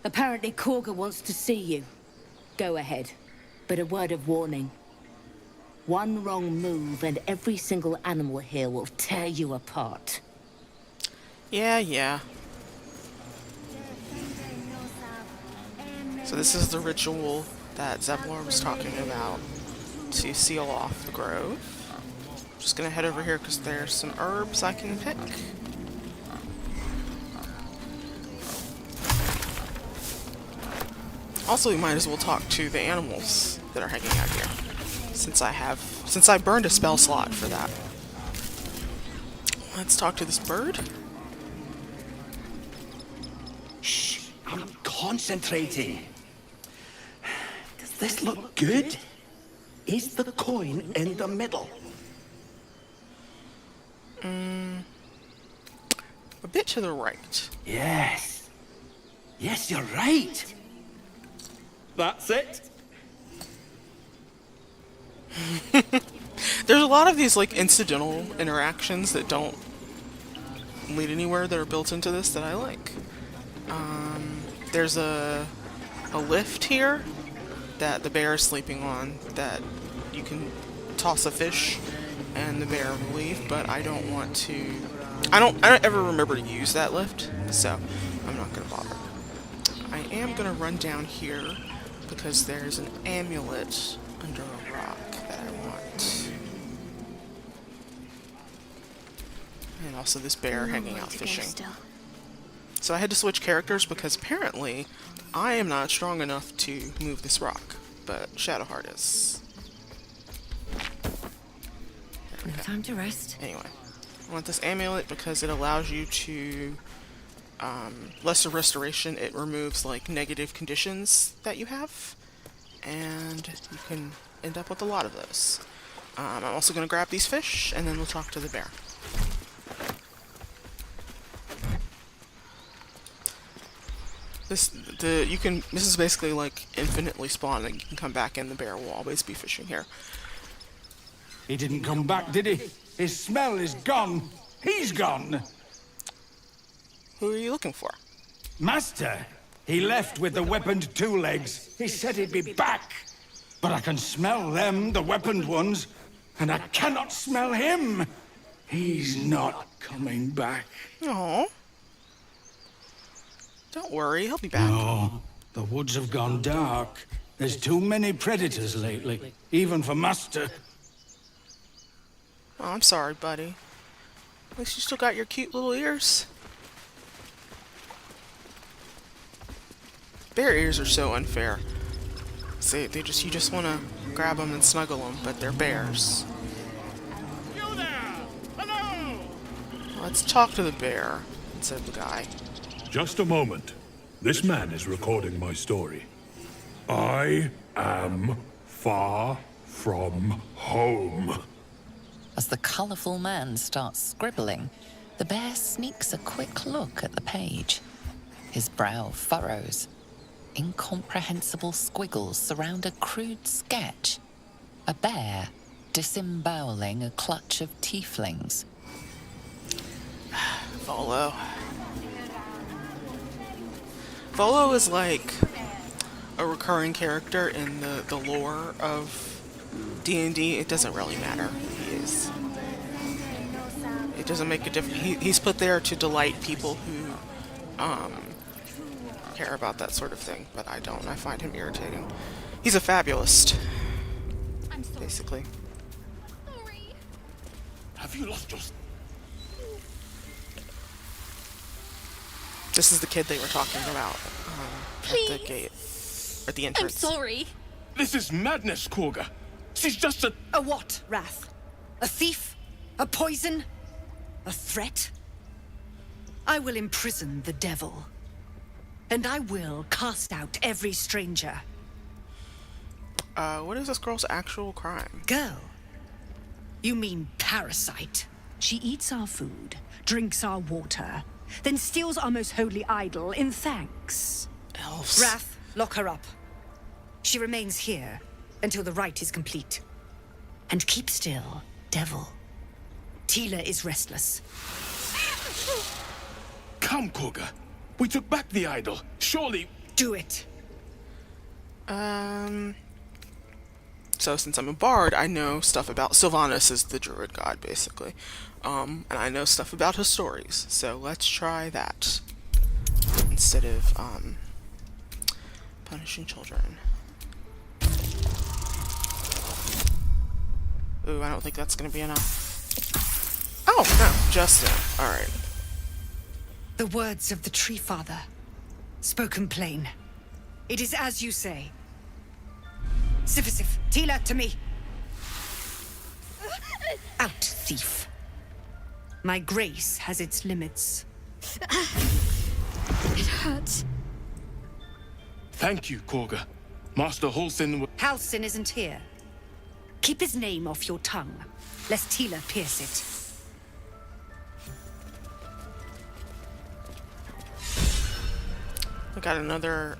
Apparently Korga wants to see you. Go ahead. But a word of warning. One wrong move and every single animal here will tear you apart. Yeah. So this is the ritual that Zevlor was talking about to seal off the grove. Just gonna head over here because there's some herbs I can pick. Also, we might as well talk to the animals that are hanging out here, since I burned a spell slot for that. Let's talk to this bird. Shh, I'm concentrating. Does this look good? Is the coin in the middle? A bit to the right. Yes. Yes, you're right. That's it. There's a lot of these like incidental interactions that don't lead anywhere that are built into this that I like. There's a lift here that the bear is sleeping on that you can toss a fish and the bear will leave, but I don't want to. I don't ever remember to use that lift, so I'm not gonna bother. I am gonna run down here because there's an amulet under a rock that I want. And also this bear hanging out fishing. So I had to switch characters because apparently I am not strong enough to move this rock, but Shadowheart is. No time to rest. Anyway, I want this amulet because it allows you to lesser restoration. It removes like negative conditions that you have, and you can end up with a lot of those. I'm also going to grab these fish, and then we'll talk to the bear. This is basically like infinitely spawning. You can come back, and the bear will always be fishing here. He didn't come back, did he? His smell is gone. He's gone. Who are you looking for? Master. He left with the weaponed two legs. He said he'd be back. But I can smell them, the weaponed ones, and I cannot smell him. He's not coming back. Oh. Don't worry, he'll be back. No, the woods have gone dark. There's too many predators lately, even for Master. Oh, I'm sorry, buddy. At least you still got your cute little ears. Bear ears are so unfair. See, you just want to grab them and snuggle them, but they're bears. You there! Hello! Let's talk to the bear, said the guy. Just a moment. This man is recording my story. I am far from home. As the colourful man starts scribbling, the bear sneaks a quick look at the page. His brow furrows. Incomprehensible squiggles surround a crude sketch. A bear disemboweling a clutch of tieflings. Volo. Volo is like a recurring character in the lore of D&D. It doesn't really matter who he is. It doesn't make a difference. He's put there to delight people who care about that sort of thing, but I don't. I find him irritating. He's a fabulist, basically. Have you lost your... This is the kid they were talking about at the gate, at the entrance. I'm sorry. This is madness, Korga. She's just a... A what, Wrath? A thief? A poison? A threat? I will imprison the devil. And I will cast out every stranger. What is this girl's actual crime? Girl? You mean parasite? She eats our food, drinks our water, then steals our most holy idol in thanks. Elves. Wrath, lock her up. She remains here until the rite is complete. And keep still, devil. Tila is restless. Come, Korga. We took back the idol. Surely... Do it. So since I'm a bard, I know stuff about... Sylvanas is the druid god, basically. And I know stuff about his stories. So let's try that. Instead of, punishing children. Ooh, I don't think that's gonna be enough. Oh, no, just no. Alright. The words of the Tree Father, spoken plain. It is as you say. Sifisif, Tila, to me. Out, thief. My grace has its limits. It hurts. Thank you, Korga. Master Halsin... Halsin isn't here. Keep his name off your tongue, lest Tila pierce it. I got another,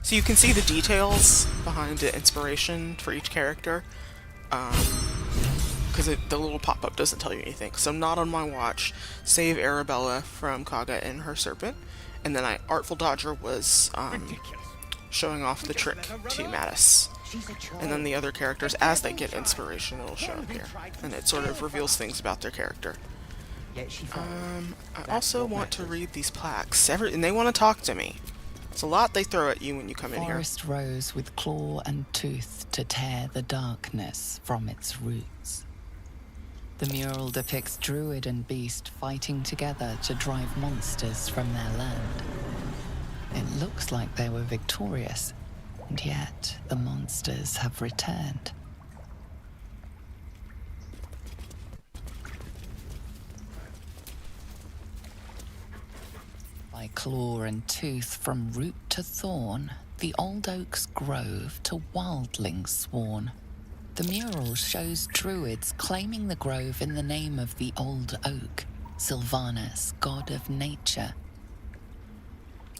so you can see the details behind the inspiration for each character, because the little pop-up doesn't tell you anything. So not on my watch, save Arabella from Kaga and her serpent, and then Artful Dodger was, showing off the trick to Mattis. And then the other characters, as they get inspiration, it'll show up here, and it sort of reveals things about their character. I also want to read these plaques, and they want to talk to me. It's a lot they throw at you when you come in here. Forest rose with claw and tooth to tear the darkness from its roots. The mural depicts druid and beast fighting together to drive monsters from their land. It looks like they were victorious, and yet the monsters have returned. By claw and tooth from root to thorn, the old oak's grove to wildlings sworn. The mural shows druids claiming the grove in the name of the old oak, Sylvanas, god of nature.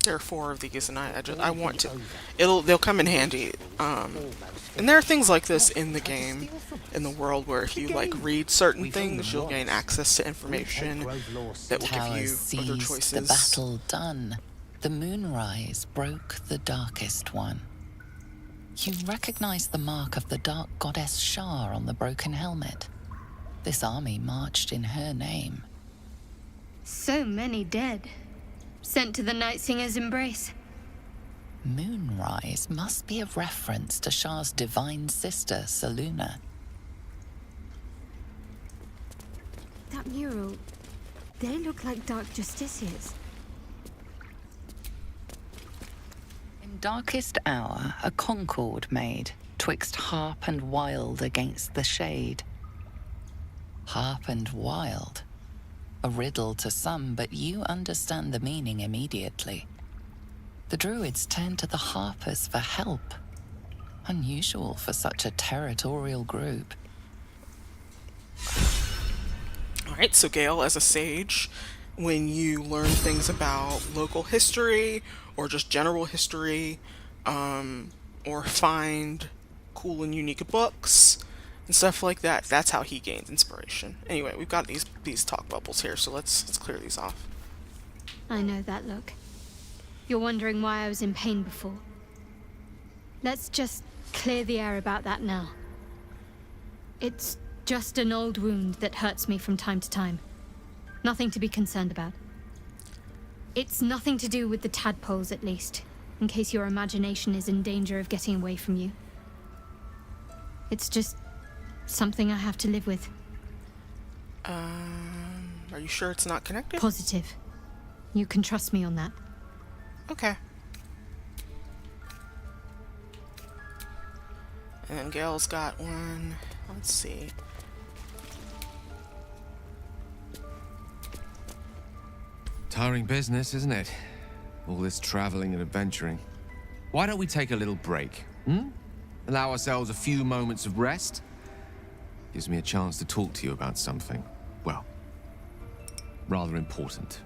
There are 4 of these, and I want to. They'll come in handy. And there are things like this in the game, in the world, where if you read certain things, you'll gain access to information that will give you other choices. The battle done. The moonrise broke the darkest one. You recognize the mark of the dark goddess Shar on the broken helmet. This army marched in her name. So many dead. Sent to the Night Singer's embrace. Moonrise must be a reference to Shar's divine sister, Saluna. That mural, they look like dark justiciars. In darkest hour, a concord made, twixt harp and wild against the shade. Harp and wild. A riddle to some, but you understand the meaning immediately. The druids turn to the harpers for help. Unusual for such a territorial group. Alright, so Gale, as a sage, when you learn things about local history, or just general history, or find cool and unique books, and stuff like that, that's how he gains inspiration. Anyway, we've got these talk bubbles here, so let's clear these off. I know that look. You're wondering why I was in pain before. Let's just clear the air about that now. It's just an old wound that hurts me from time to time. Nothing to be concerned about. It's nothing to do with the tadpoles, at least, in case your imagination is in danger of getting away from you. It's just something I have to live with. Are you sure it's not connected? Positive. You can trust me on that. Okay. And then Gale's got one. Let's see. Tiring business, isn't it? All this traveling and adventuring. Why don't we take a little break, hmm? Allow ourselves a few moments of rest? Gives me a chance to talk to you about something, well, rather important.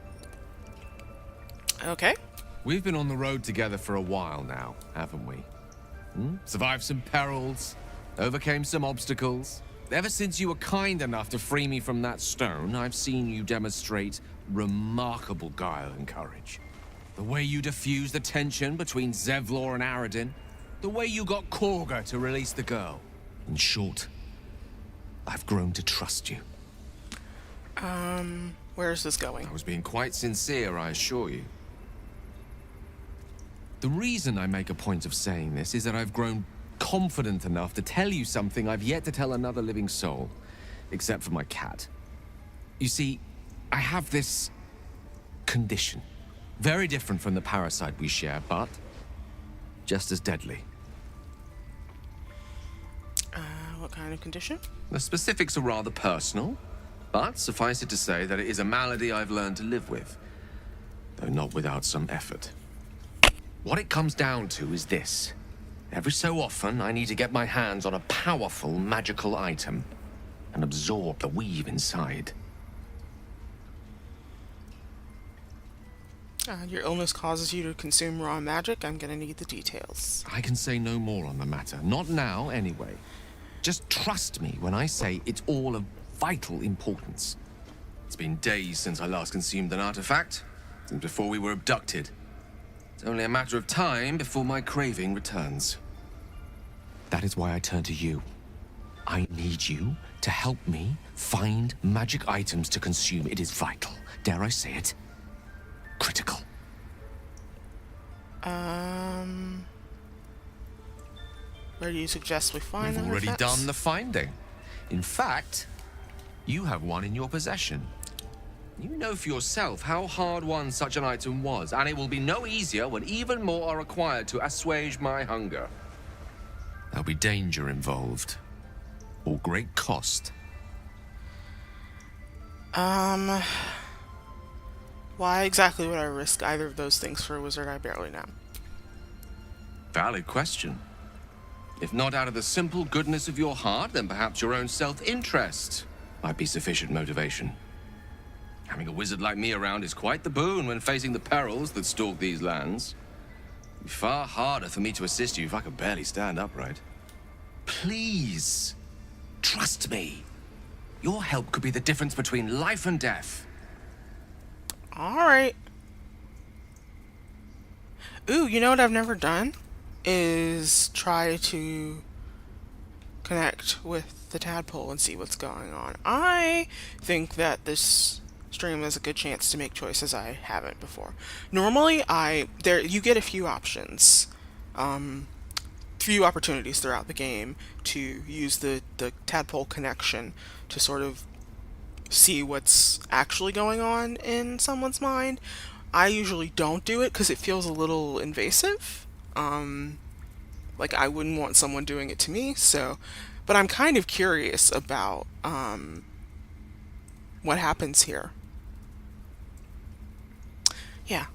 Okay. We've been on the road together for a while now, haven't we? Hmm? Survived some perils, overcame some obstacles. Ever since you were kind enough to free me from that stone, I've seen you demonstrate remarkable guile and courage. The way you diffused the tension between Zevlor and Aradin. The way you got Korga to release the girl. In short, I've grown to trust you. Where is this going? I was being quite sincere, I assure you. The reason I make a point of saying this is that I've grown confident enough to tell you something I've yet to tell another living soul, except for my cat. You see, I have this condition. Very different from the parasite we share, but just as deadly. What kind of condition? The specifics are rather personal, but suffice it to say that it is a malady I've learned to live with, though not without some effort. What it comes down to is this. Every so often, I need to get my hands on a powerful magical item and absorb the weave inside. Your illness causes you to consume raw magic. I'm gonna need the details. I can say no more on the matter. Not now, anyway. Just trust me when I say it's all of vital importance. It's been days since I last consumed an artifact, since before we were abducted. It's only a matter of time before my craving returns. That is why I turn to you. I need you to help me find magic items to consume. It is vital. Dare I say it? Critical. Where do you suggest we find We've already artifacts? done the finding. In fact, you have one in your possession. You know for yourself how hard-won such an item was, and it will be no easier when even more are required to assuage my hunger. There'll be danger involved, or great cost. Why exactly would I risk either of those things for a wizard I barely know? Valid question. If not out of the simple goodness of your heart, then perhaps your own self-interest might be sufficient motivation. Having a wizard like me around is quite the boon when facing the perils that stalk these lands. It'd be far harder for me to assist you if I could barely stand upright. Please, trust me. Your help could be the difference between life and death. All right. Ooh, you know what I've never done? Is try to connect with the tadpole and see what's going on. I think that this stream has a good chance to make choices I haven't before. Normally, you get a few options, few opportunities throughout the game to use the tadpole connection to sort of see what's actually going on in someone's mind. I usually don't do it because it feels a little invasive. Like I wouldn't want someone doing it to me, but I'm kind of curious about what happens here. Yeah.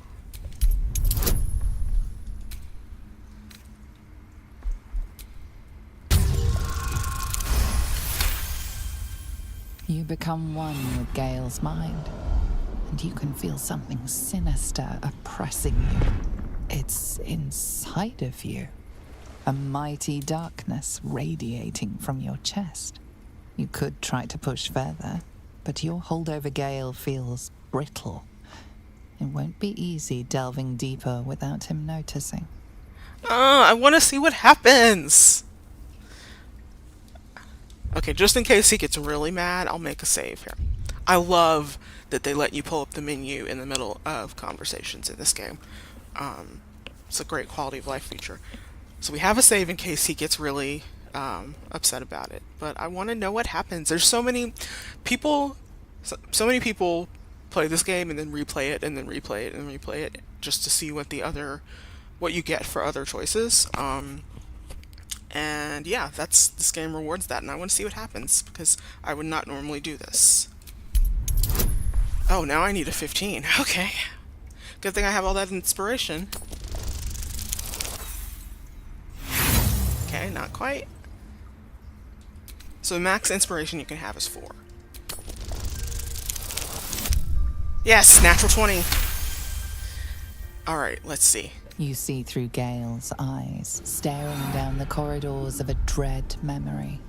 You become one with Gale's mind, and you can feel something sinister oppressing you. It's inside of you. A mighty darkness radiating from your chest. You could try to push further, but your hold over Gale feels brittle. It won't be easy delving deeper without him noticing. I want to see what happens! Okay, just in case he gets really mad, I'll make a save here. I love that they let you pull up the menu in the middle of conversations in this game. It's a great quality of life feature. So we have a save in case he gets really upset about it. But I want to know what happens. There's so many people play this game and then replay it and then replay it and replay it just to see what you get for other choices. And yeah, this game rewards that, and I want to see what happens, because I would not normally do this. Oh, now I need a 15. Okay. Good thing I have all that inspiration. Okay, not quite. So max inspiration you can have is 4. Yes, natural 20. Alright, let's see. You see through Gale's eyes, staring down the corridors of a dread memory.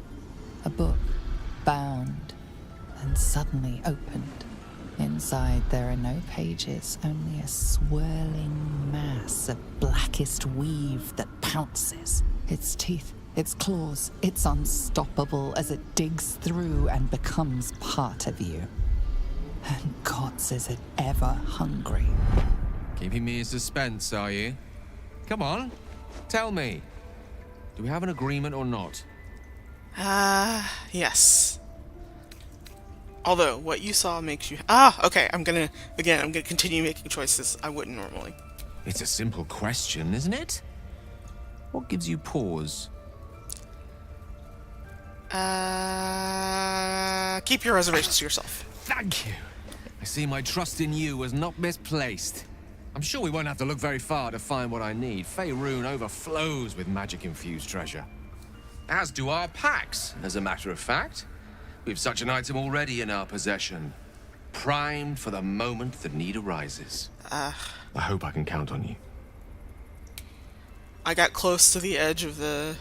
A book, bound, and suddenly opened. Inside there are no pages, only a swirling mass of blackest weave that pounces. Its teeth, its claws, it's unstoppable as it digs through and becomes part of you. And gods, is it ever hungry. Keeping me in suspense, are you? Come on, tell me. Do we have an agreement or not? Yes. Although, what you saw makes you... okay, I'm gonna continue making choices I wouldn't normally. It's a simple question, isn't it? What gives you pause? Keep your reservations to yourself. Thank you. I see my trust in you was not misplaced. I'm sure we won't have to look very far to find what I need. Faerun overflows with magic-infused treasure. As do our packs, as a matter of fact. We've such an item already in our possession. Primed for the moment the need arises. I hope I can count on you. I got close to the edge of the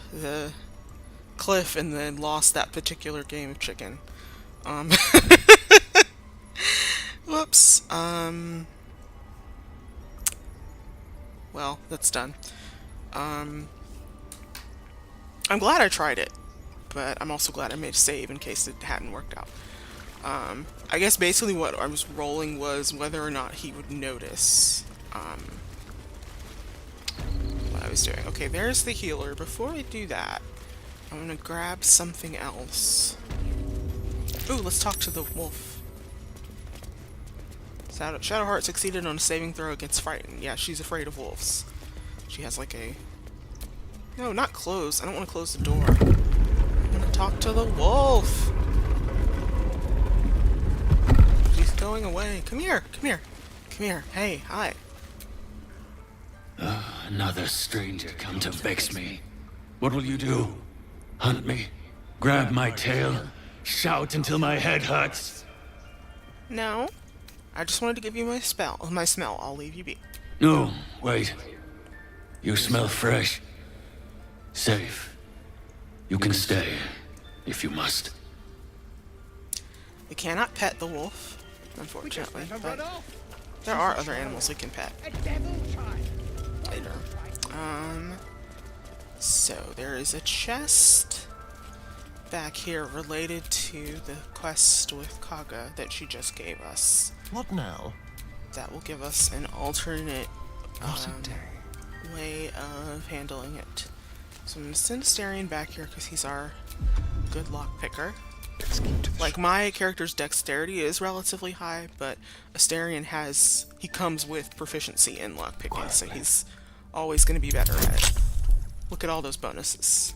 cliff and then lost that particular game of chicken. Whoops. Well, that's done. I'm glad I tried it, but I'm also glad I made a save in case it hadn't worked out. I guess basically what I was rolling was whether or not he would notice what I was doing. Okay, there's the healer. Before I do that, I'm gonna grab something else. Ooh, let's talk to the wolf. Shadowheart succeeded on a saving throw against Frightened. Yeah, she's afraid of wolves. She has like a... No, not close. I don't want to close the door. I'm gonna talk to the wolf. She's going away. Come here, come here. Come here. Hey, hi. Another stranger come to vex me. What will you do? Hunt me? Grab my tail? Shout until my head hurts? No. I just wanted to give you my smell. I'll leave you be. No, wait. You smell fresh. Safe. You can stay, if you must. We cannot pet the wolf, unfortunately, but there are other animals we can pet. Later. So there is a chest back here related to the quest with Kaga that she just gave us. What now? That will give us an alternate way of handling it. So I'm going to send Asterion back here because he's our good lock picker. Like, my character's dexterity is relatively high, but Asterion he comes with proficiency in lock picking, so he's always going to be better at it. Look at all those bonuses.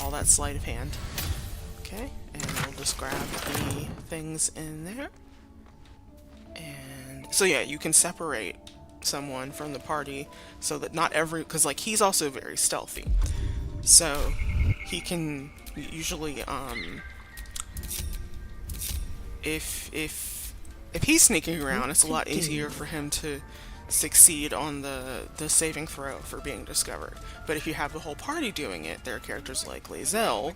All that sleight of hand. Okay, and we'll just grab the things in there. And so yeah, you can separate someone from the party so that not every, because like he's also very stealthy, so he can usually if he's sneaking around, it's a lot easier for him to succeed on the saving throw for being discovered. But if you have the whole party doing it, there are characters like Lae'zel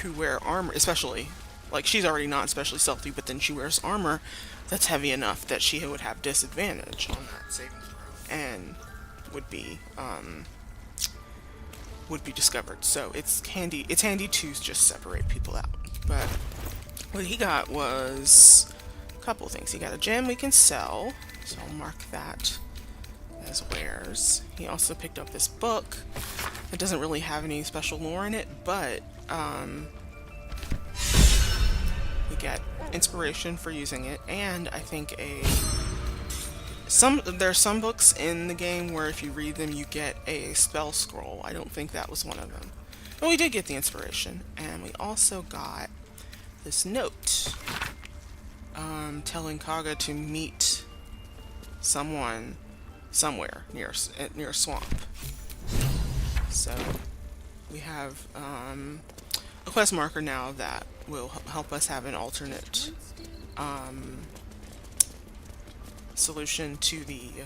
who wear armor, especially like she's already not especially stealthy, but then she wears armor that's heavy enough that she would have disadvantage on that saving throw and would be discovered. So it's handy to just separate people out. But what he got was a couple things. He got a gem we can sell, so I'll mark that as wares. He also picked up this book. It doesn't really have any special lore in it, but we get inspiration for using it, and I think a There's some books in the game where if you read them, you get a spell scroll. I don't think that was one of them. But we did get the inspiration, and we also got this note telling Kaga to meet someone somewhere near a swamp. So we have a quest marker now that will help us have an alternate solution to the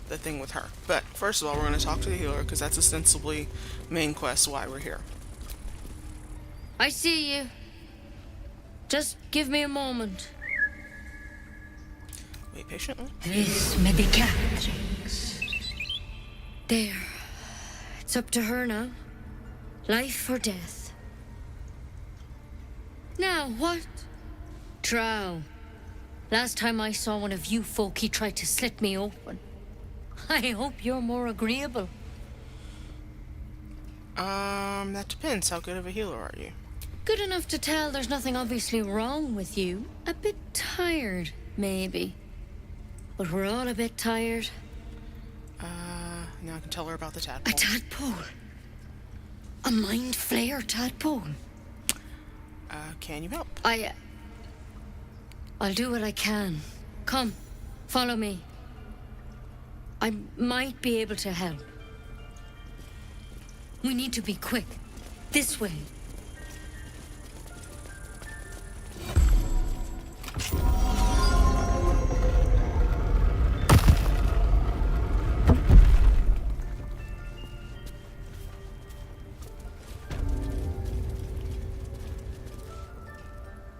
thing with her. But first of all, we're going to talk to the healer because that's ostensibly main quest why we're here. I see you. Just give me a moment. Wait patiently. This medicatrix. There. It's up to her now. Life or death. Now, what? Drow. Last time I saw one of you folk, he tried to slit me open. I hope you're more agreeable. That depends. How good of a healer are you? Good enough to tell there's nothing obviously wrong with you. A bit tired, maybe. But we're all a bit tired. Now I can tell her about the tadpole. A tadpole? A mind flayer tadpole? Can you help? I'll do what I can. Come, follow me. I might be able to help. We need to be quick. This way.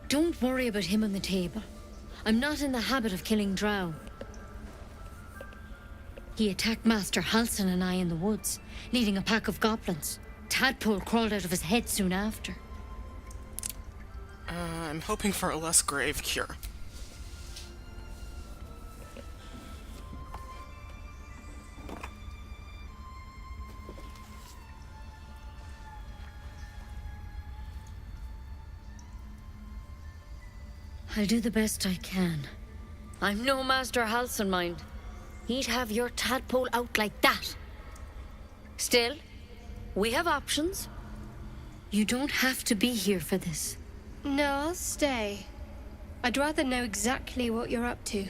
Don't worry about him on the table. I'm not in the habit of killing drow. He attacked Master Halsin and I in the woods, leading a pack of goblins. Tadpole crawled out of his head soon after. I'm hoping for a less grave cure. I'll do the best I can. I'm no Master Halsin, mind. He'd have your tadpole out like that. Still, we have options. You don't have to be here for this. No, I'll stay. I'd rather know exactly what you're up to.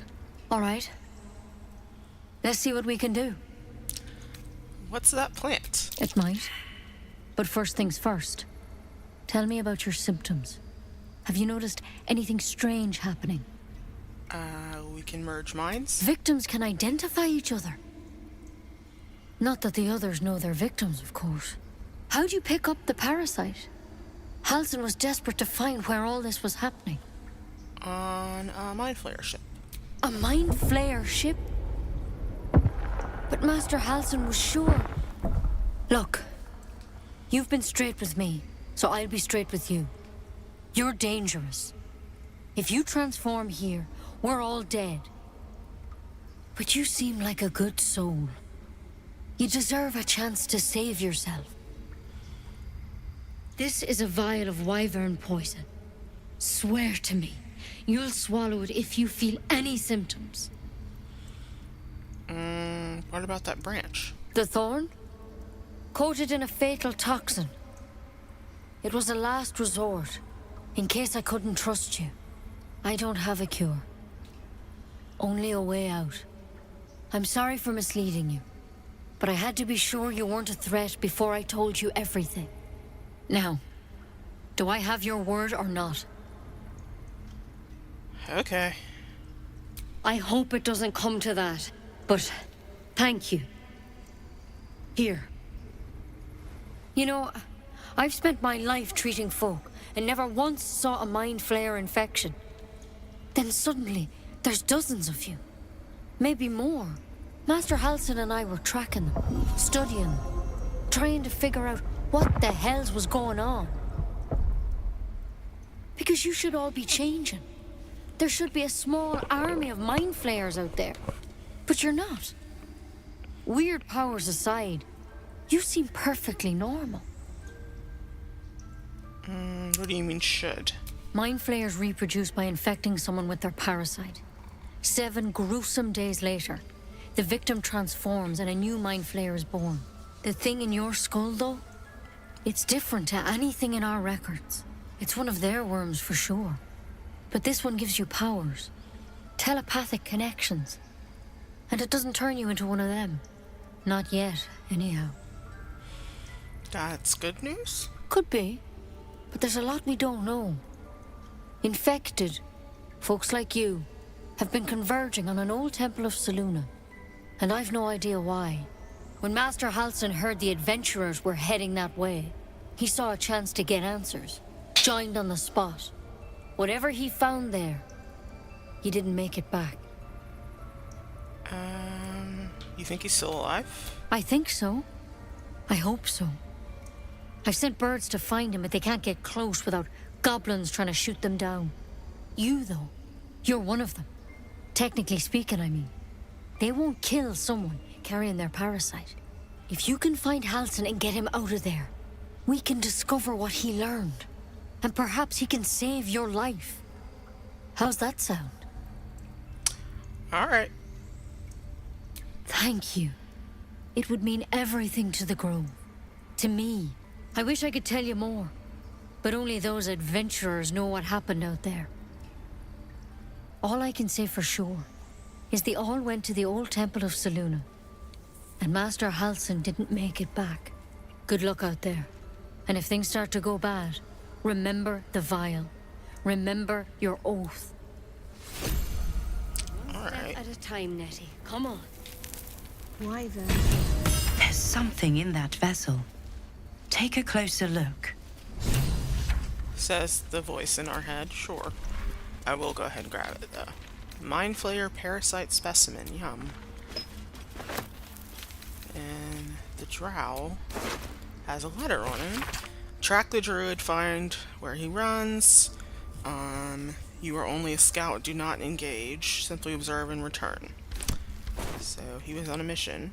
All right. Let's see what we can do. What's that plant? It might. But first things first. Tell me about your symptoms. Have you noticed anything strange happening? We can merge minds. Victims can identify each other. Not that the others know they're victims, of course. How'd you pick up the parasite? Halsin was desperate to find where all this was happening. On a mind flayer ship. A mind flayer ship? But Master Halsin was sure. Look, you've been straight with me, so I'll be straight with you. You're dangerous. If you transform here, we're all dead. But you seem like a good soul. You deserve a chance to save yourself. This is a vial of wyvern poison. Swear to me, you'll swallow it if you feel any symptoms. What about that branch? The thorn? Coated in a fatal toxin. It was a last resort, in case I couldn't trust you. I don't have a cure. Only a way out. I'm sorry for misleading you, but I had to be sure you weren't a threat before I told you everything. Now, do I have your word or not? Okay. I hope it doesn't come to that, but thank you. Here. You know, I've spent my life treating folk and never once saw a mind flayer infection. Then suddenly, there's dozens of you. Maybe more. Master Halsin and I were tracking them, studying them, trying to figure out what the hells was going on. Because you should all be changing. There should be a small army of mind flayers out there. But you're not. Weird powers aside, you seem perfectly normal. What do you mean should? Mind flayers reproduce by infecting someone with their parasite. 7 gruesome days later, the victim transforms and a new mind flayer is born. The thing in your skull, though, it's different to anything in our records. It's one of their worms for sure. But this one gives you powers, telepathic connections. And it doesn't turn you into one of them. Not yet, anyhow. That's good news? Could be. But there's a lot we don't know. Infected, folks like you, have been converging on an old temple of Selûne. And I've no idea why. When Master Halsin heard the adventurers were heading that way, he saw a chance to get answers. Joined on the spot. Whatever he found there, he didn't make it back. You think he's still alive? I think so. I hope so. I've sent birds to find him, but they can't get close without goblins trying to shoot them down. You, though, you're one of them. Technically speaking, I mean. They won't kill someone carrying their parasite. If you can find Halsin and get him out of there, we can discover what he learned. And perhaps he can save your life. How's that sound? All right. Thank you. It would mean everything to the Grove. To me. I wish I could tell you more. But only those adventurers know what happened out there. All I can say for sure is they all went to the old temple of Selûne. And Master Halsin didn't make it back. Good luck out there. And if things start to go bad, remember the vial. Remember your oath. All right. At a time, Nettie. Come on. Why then? There's something in that vessel. Take a closer look. Says the voice in our head. Sure. I will go ahead and grab it, though. Mind Flayer Parasite Specimen. Yum. And the drow has a letter on it. Track the druid, find where he runs. You are only a scout, do not engage. Simply observe and return. So he was on a mission.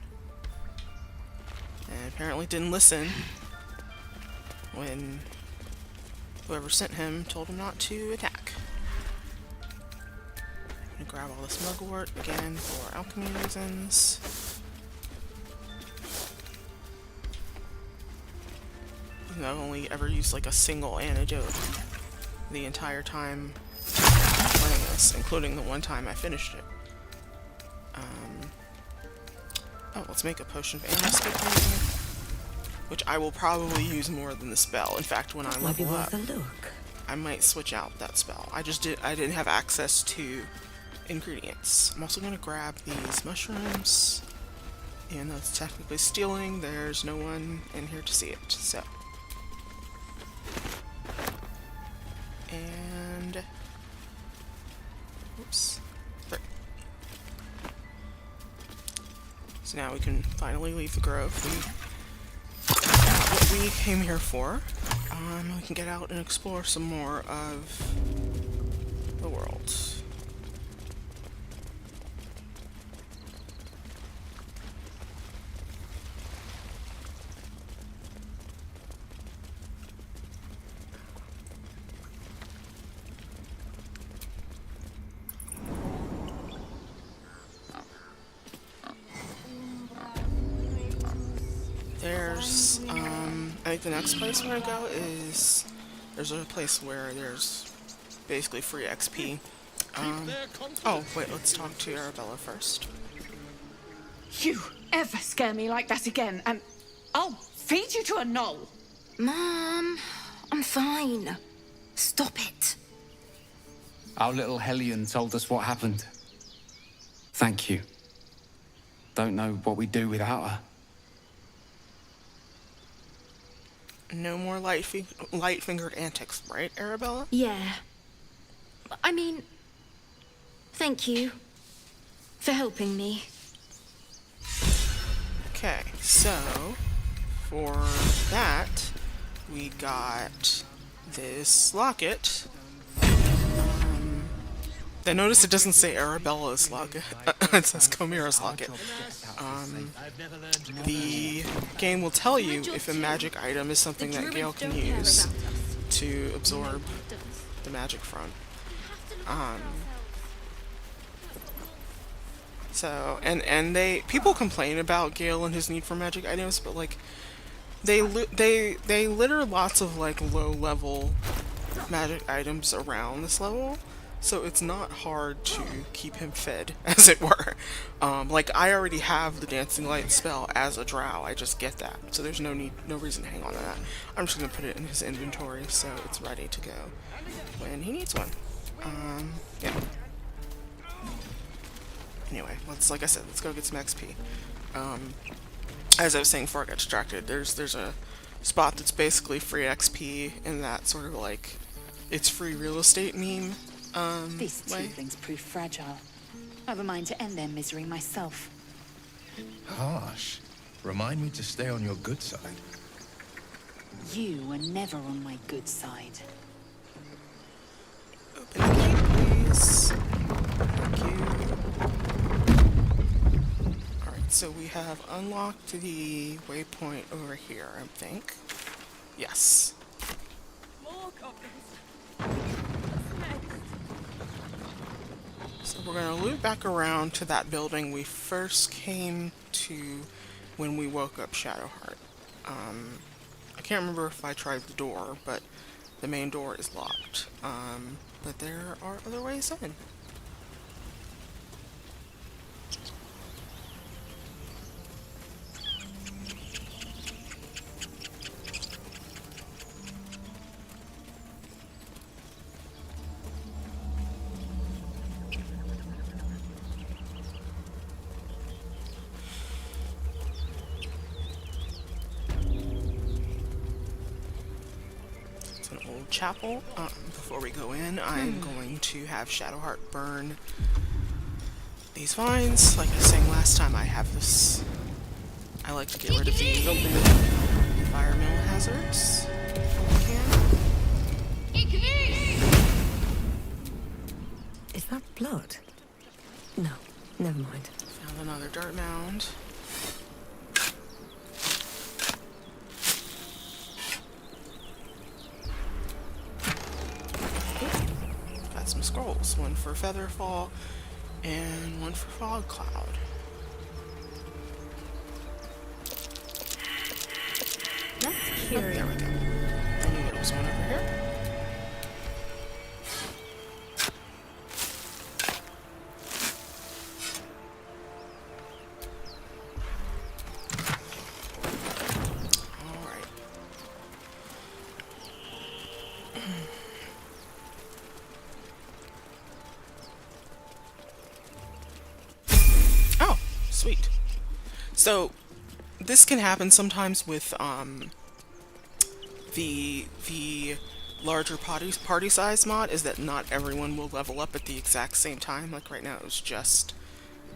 And apparently didn't listen when whoever sent him told him not to attack. I'm gonna grab all this mugwort again for alchemy reasons. I've only ever used like a single antidote the entire time playing this, including the one time I finished it. Oh, let's make a potion of ammo skipping, which I will probably use more than the spell. In fact, when I level up, I might switch out that spell. I didn't have access to ingredients. I'm also gonna grab these mushrooms, and though it's technically stealing, there's no one in here to see it, so. And oops, there. So now we can finally leave the grove. What we came here for. We can get out and explore some more of the world. There's, I think the next place we're gonna go is, there's a place where there's basically free XP. Oh, wait, let's talk to Arabella first. You ever scare me like that again, and I'll feed you to a gnoll. Mom, I'm fine. Stop it. Our little Hellion told us what happened. Thank you. Don't know what we'd do without her. No more light-fingered antics, right, Arabella? Yeah. I mean, thank you for helping me. Okay, so for that, we got this locket. I noticed it doesn't say Arabella's locket. It says Chimera's locket. The game will tell you if a magic item is something that Gale can use to absorb the magic from. So, and people complain about Gale and his need for magic items, but like they litter lots of like low level magic items around this level, so it's not hard to keep him fed, as it were. Like I already have the Dancing Light spell as a drow, I just get that, so there's no reason to hang on to that. I'm just gonna put it in his inventory so it's ready to go when he needs one. Yeah. Anyway, like I said, let's go get some XP. As I was saying before I got distracted, there's a spot that's basically free XP in that sort of like it's free real estate meme These way. tieflings prove fragile. I've a mind to end their misery myself. Harsh. Remind me to stay on your good side. You were never on my good side. Open the gate, please. Thank you. Alright, so we have unlocked the waypoint over here, I think. Yes. So we're going to loop back around to that building we first came to when we woke up Shadowheart. I can't remember if I tried the door, but the main door is locked. But there are other ways in. Chapel. Before we go in, I'm going to have Shadowheart burn these vines. Like I was saying last time, I have this. I like to get rid of the environmental hazards if I can. Is that blood? No, never mind. Found another dirt mound. Some scrolls, one for Featherfall and one for Fog Cloud. That's Oh, curious. there we go. I knew there was one over here. Alright. Sweet. So this can happen sometimes with the larger party size mod, is that not everyone will level up at the exact same time. Like right now it was just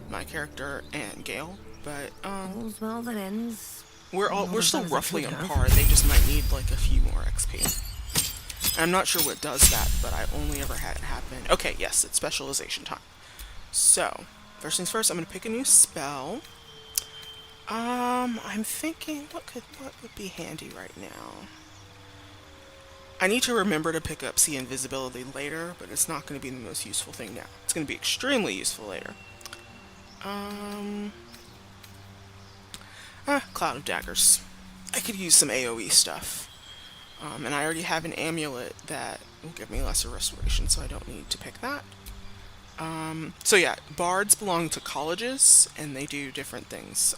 my character and Gale, but All's well that ends. we're still roughly on par. They just might need like a few more XP. I'm not sure what does that, but I only ever had it happen. Okay, yes, it's specialization time. So first things first, I'm gonna pick a new spell. I'm thinking what would be handy right now. I need to remember to pick up See Invisibility later, but it's not going to be the most useful thing now. It's going to be extremely useful later. Cloud of Daggers. I could use some AoE stuff. And I already have an amulet that will give me lesser restoration, so I don't need to pick that. So yeah, bards belong to colleges, and they do different things.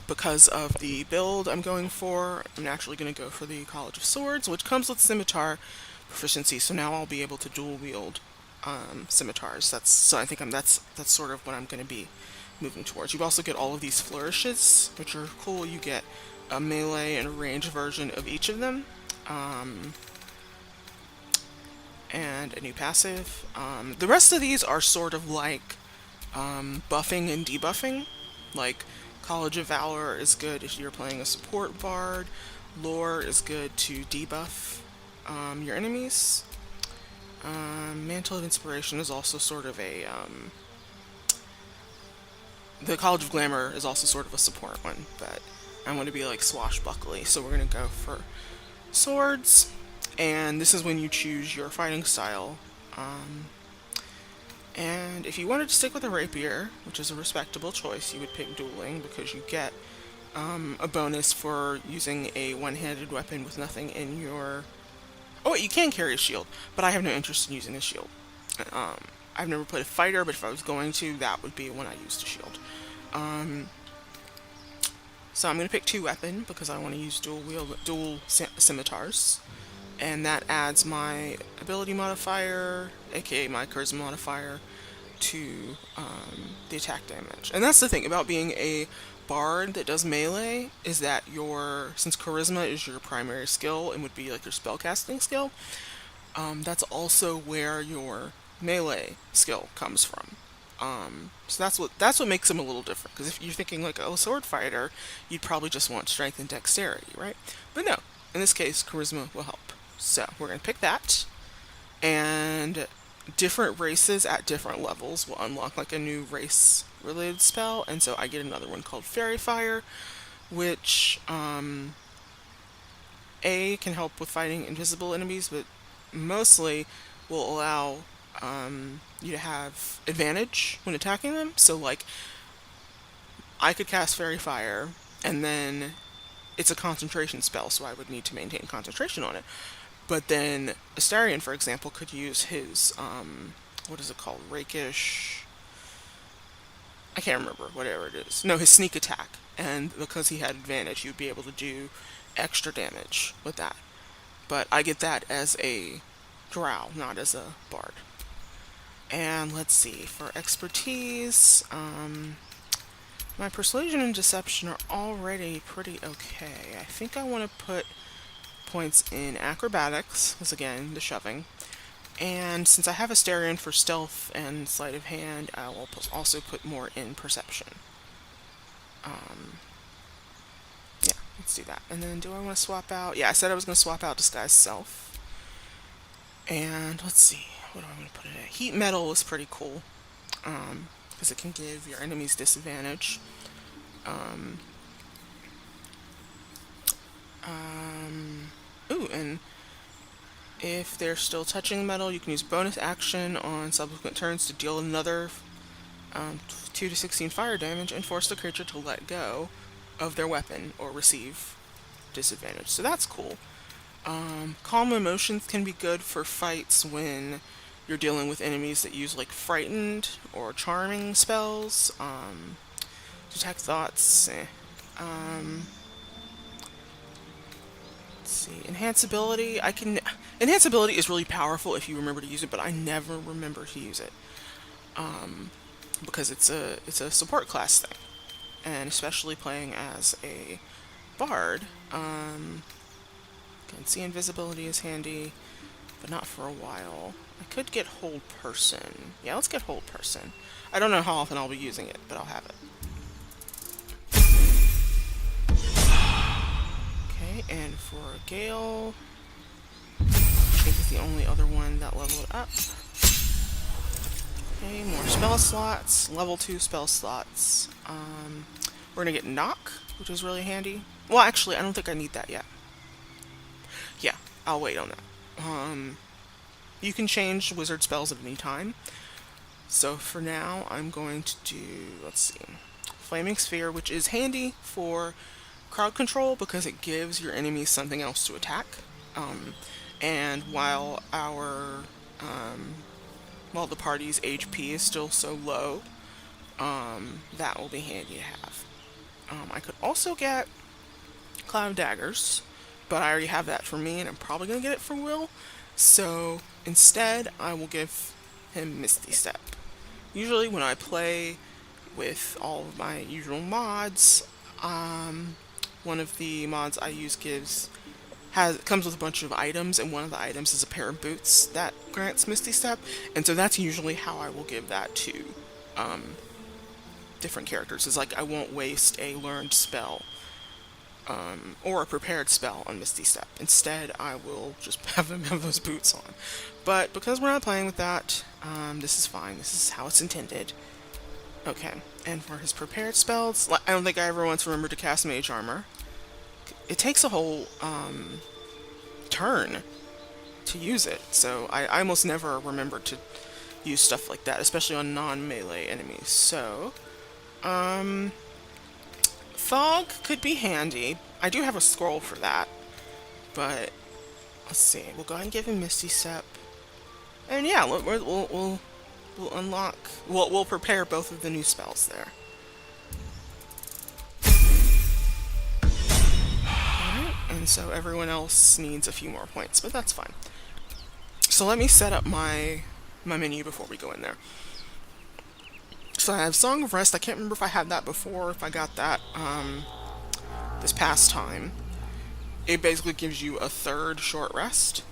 Because of the build I'm going for, I'm naturally going to go for the College of Swords, which comes with scimitar proficiency, so now I'll be able to dual wield scimitars. So I think that's sort of what I'm going to be moving towards. You also get all of these flourishes, which are cool. You get a melee and a ranged version of each of them. And a new passive. The rest of these are sort of like buffing and debuffing. Like College of Valor is good if you're playing a support bard. Lore is good to debuff your enemies. Mantle of Inspiration is also sort of a the College of Glamour is also sort of a support one, but I want to be like swashbuckly, so we're gonna go for swords. And this is when you choose your fighting style. And if you wanted to stick with a rapier, which is a respectable choice, you would pick dueling because you get a bonus for using a one-handed weapon with nothing in your... Oh, wait, you can carry a shield, but I have no interest in using a shield. I've never played a fighter, but if I was going to, that would be when I used a shield. So I'm going to pick 2 weapon because I want to use dual scimitars. And that adds my ability modifier, aka my charisma modifier, to the attack damage. And that's the thing about being a bard that does melee, is that since charisma is your primary skill and would be like your spellcasting skill, that's also where your melee skill comes from. So that's what makes them a little different. Because if you're thinking like a sword fighter, you'd probably just want strength and dexterity, right? But no, in this case, charisma will help. So we're gonna pick that, and different races at different levels will unlock like a new race-related spell. And so I get another one called Fairy Fire, which can help with fighting invisible enemies, but mostly will allow you to have advantage when attacking them. So like, I could cast Fairy Fire, and then it's a concentration spell, so I would need to maintain concentration on it. But then Astarion, for example, could use his, what is it called? Rakish... I can't remember, whatever it is. No, his sneak attack. And because he had advantage, you'd be able to do extra damage with that. But I get that as a drow, not as a bard. And let's see, for expertise, my persuasion and deception are already pretty okay. I think I want to put points in acrobatics, because again, the shoving. And since I have Astarion for stealth and sleight of hand, I will also put more in perception. Yeah, let's do that. And then do I want to swap out? Yeah, I said I was going to swap out Disguise Self. And let's see, what do I want to put in it? Heat Metal is pretty cool, because it can give your enemies disadvantage. Ooh, and if they're still touching metal, you can use bonus action on subsequent turns to deal another 2 to 16 fire damage and force the creature to let go of their weapon or receive disadvantage. So that's cool. Calm Emotions can be good for fights when you're dealing with enemies that use like Frightened or Charming spells. Detect Thoughts. Let's see, Enhanceability. Enhanceability is really powerful if you remember to use it, but I never remember to use it, because it's a support class thing, and especially playing as a bard. Can see invisibility is handy, but not for a while. I could get Hold Person. Yeah, let's get Hold Person. I don't know how often I'll be using it, but I'll have it. And for Gale, I think it's the only other one that leveled up. Okay, more spell slots, level 2 spell slots. We're gonna get Knock, which is really handy. Well, actually, I don't think I need that yet. Yeah, I'll wait on that. You can change wizard spells at any time. So for now, I'm going to do, let's see, Flaming Sphere, which is handy for crowd control because it gives your enemies something else to attack. And while while the party's HP is still so low, that will be handy to have. I could also get Cloud Daggers, but I already have that for me, and I'm probably going to get it for Will. So instead, I will give him Misty Step. Usually when I play with all of my usual mods, one of the mods I use comes with a bunch of items, and one of the items is a pair of boots that grants Misty Step, and so that's usually how I will give that to different characters. It's like I won't waste a learned spell or a prepared spell on Misty Step. Instead, I will just have them have those boots on. But because we're not playing with that, this is fine. This is how it's intended. Okay, and for his prepared spells, I don't think I ever once remembered to cast Mage Armor. It takes a whole turn to use it, so I almost never remember to use stuff like that, especially on non-melee enemies. So, Fog could be handy. I do have a scroll for that, but let's see. We'll go ahead and give him Misty Step, and yeah, we'll unlock. We'll prepare both of the new spells there. Alright, and so everyone else needs a few more points, but that's fine. So let me set up my menu before we go in there. So I have Song of Rest. I can't remember if I had that before, if I got that this past time. It basically gives you a third short rest,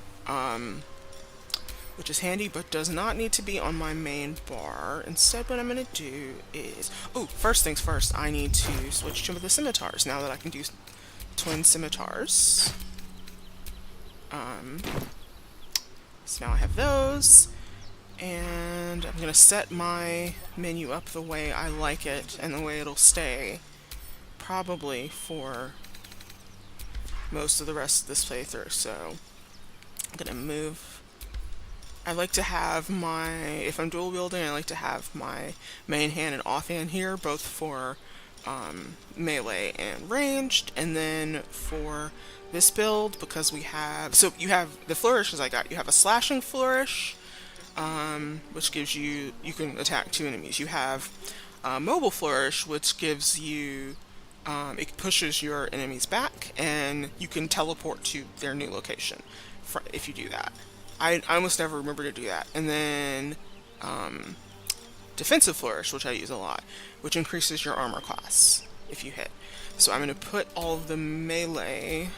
which is handy, but does not need to be on my main bar. Instead, what I'm going to do is... Oh, first things first, I need to switch to the scimitars, now that I can do twin scimitars. So now I have those. And I'm going to set my menu up the way I like it and the way it'll stay, probably for most of the rest of this playthrough. So I'm going to move. I like to have my, if I'm dual wielding, I like to have my main hand and offhand here, both for melee and ranged, and then for this build, because we have, so you have the flourishes I got. You have a slashing flourish, which gives you can attack 2 enemies. You have mobile flourish, which gives you, it pushes your enemies back, and you can teleport to their new location if you do that. I almost never remember to do that. And then defensive flourish, which I use a lot, which increases your armor class if you hit. So I'm going to put all of the melee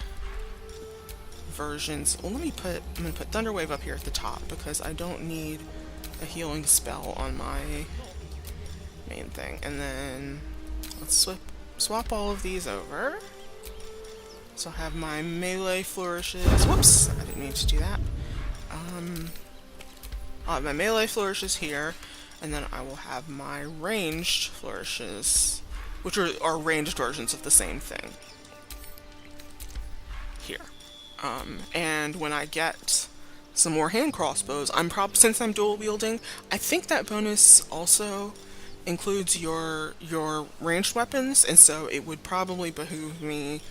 versions. Well, I'm going to put Thunderwave up here at the top, because I don't need a healing spell on my main thing. And then let's swap all of these over. So I'll have my melee flourishes. Whoops, I didn't mean to do that. I'll have my melee flourishes here, and then I will have my ranged flourishes, which are ranged versions of the same thing, here. And when I get some more hand crossbows, since I'm dual wielding, I think that bonus also includes your ranged weapons, and so it would probably behoove me,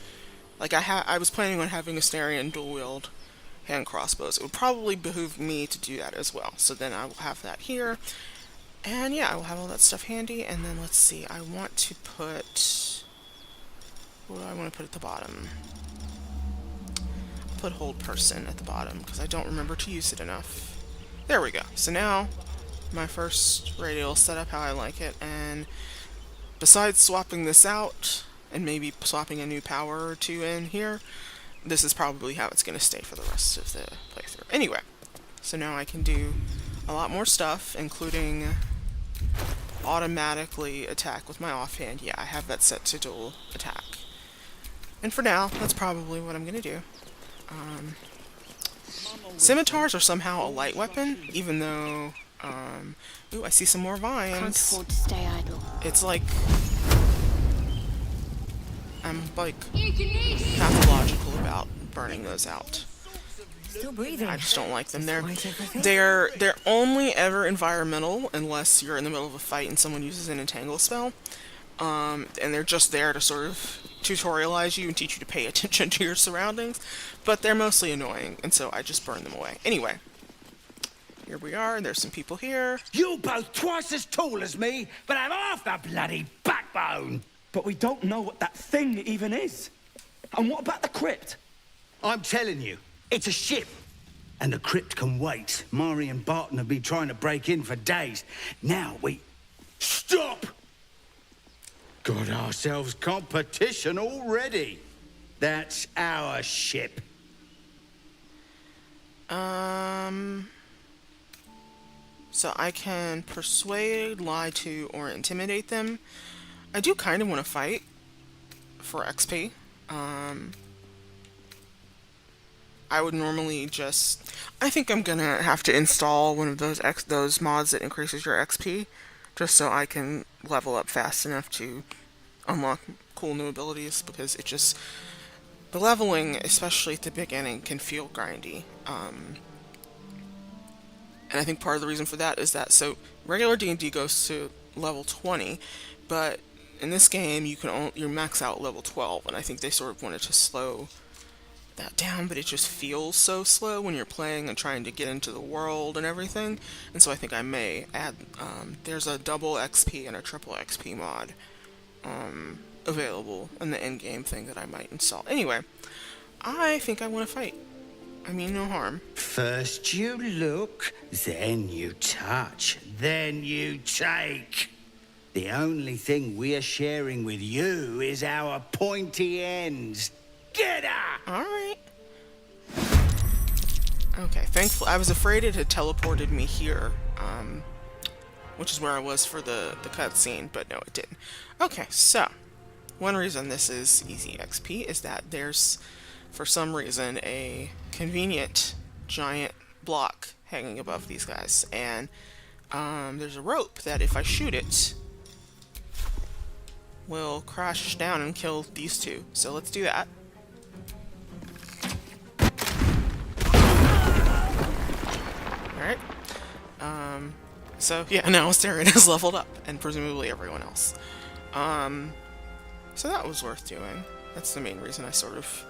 like I was planning on having Astarion dual wield hand crossbows. It would probably behoove me to do that as well. So then I will have that here, and yeah, I will have all that stuff handy. And then let's see, I want to put, what do I want to put at the bottom? Put hold person at the bottom, because I don't remember to use it enough. There we go. So now my first radial set up how I like it, and besides swapping this out and maybe swapping a new power or 2 in here, this is probably how it's going to stay for the rest of the playthrough. Anyway, so now I can do a lot more stuff, including automatically attack with my offhand. Yeah, I have that set to dual attack. And for now, that's probably what I'm going to do. Scimitars are somehow a light weapon, even though, ooh, I see some more vines. Can't afford to stay idle. It's like, I'm like pathological about burning those out. Still breathing. I just don't like them. They're only ever environmental unless you're in the middle of a fight and someone uses an entangle spell. And they're just there to sort of tutorialize you and teach you to pay attention to your surroundings, but they're mostly annoying, and so I just burn them away. Anyway, here we are, there's some people here. You both twice as tall as me, but have half the bloody backbone! But we don't know what that thing even is. And what about the crypt? I'm telling you, it's a ship. And the crypt can wait. Mari and Barton have been trying to break in for days. Now we... Stop! Got ourselves competition already. That's our ship. So I can persuade, lie to, or intimidate them. I do kind of want to fight for XP. I would normally just... I think I'm gonna have to install one of those mods that increases your XP, just so I can level up fast enough to unlock cool new abilities, because it just... The leveling, especially at the beginning, can feel grindy. And I think part of the reason for that is that, so regular D&D goes to level 20, but in this game you max out level 12, and I think they sort of wanted to slow that down, but it just feels so slow when you're playing and trying to get into the world and everything. And so I think I may add, there's a double XP and a triple XP mod available in the in-game thing that I might install. Anyway, I think I want to fight. I mean no harm. First you look, then you touch, then you take. The only thing we're sharing with you is our pointy ends. Get her! Alright. Okay, thankfully, I was afraid it had teleported me here, which is where I was for the cutscene, but no, it didn't. Okay, so, one reason this is easy XP is that there's, for some reason, a convenient giant block hanging above these guys, and there's a rope that if I shoot it, will crash down and kill these two. So let's do that. Alright. So yeah, now Astarion has leveled up, and presumably everyone else. So that was worth doing. That's the main reason I sort of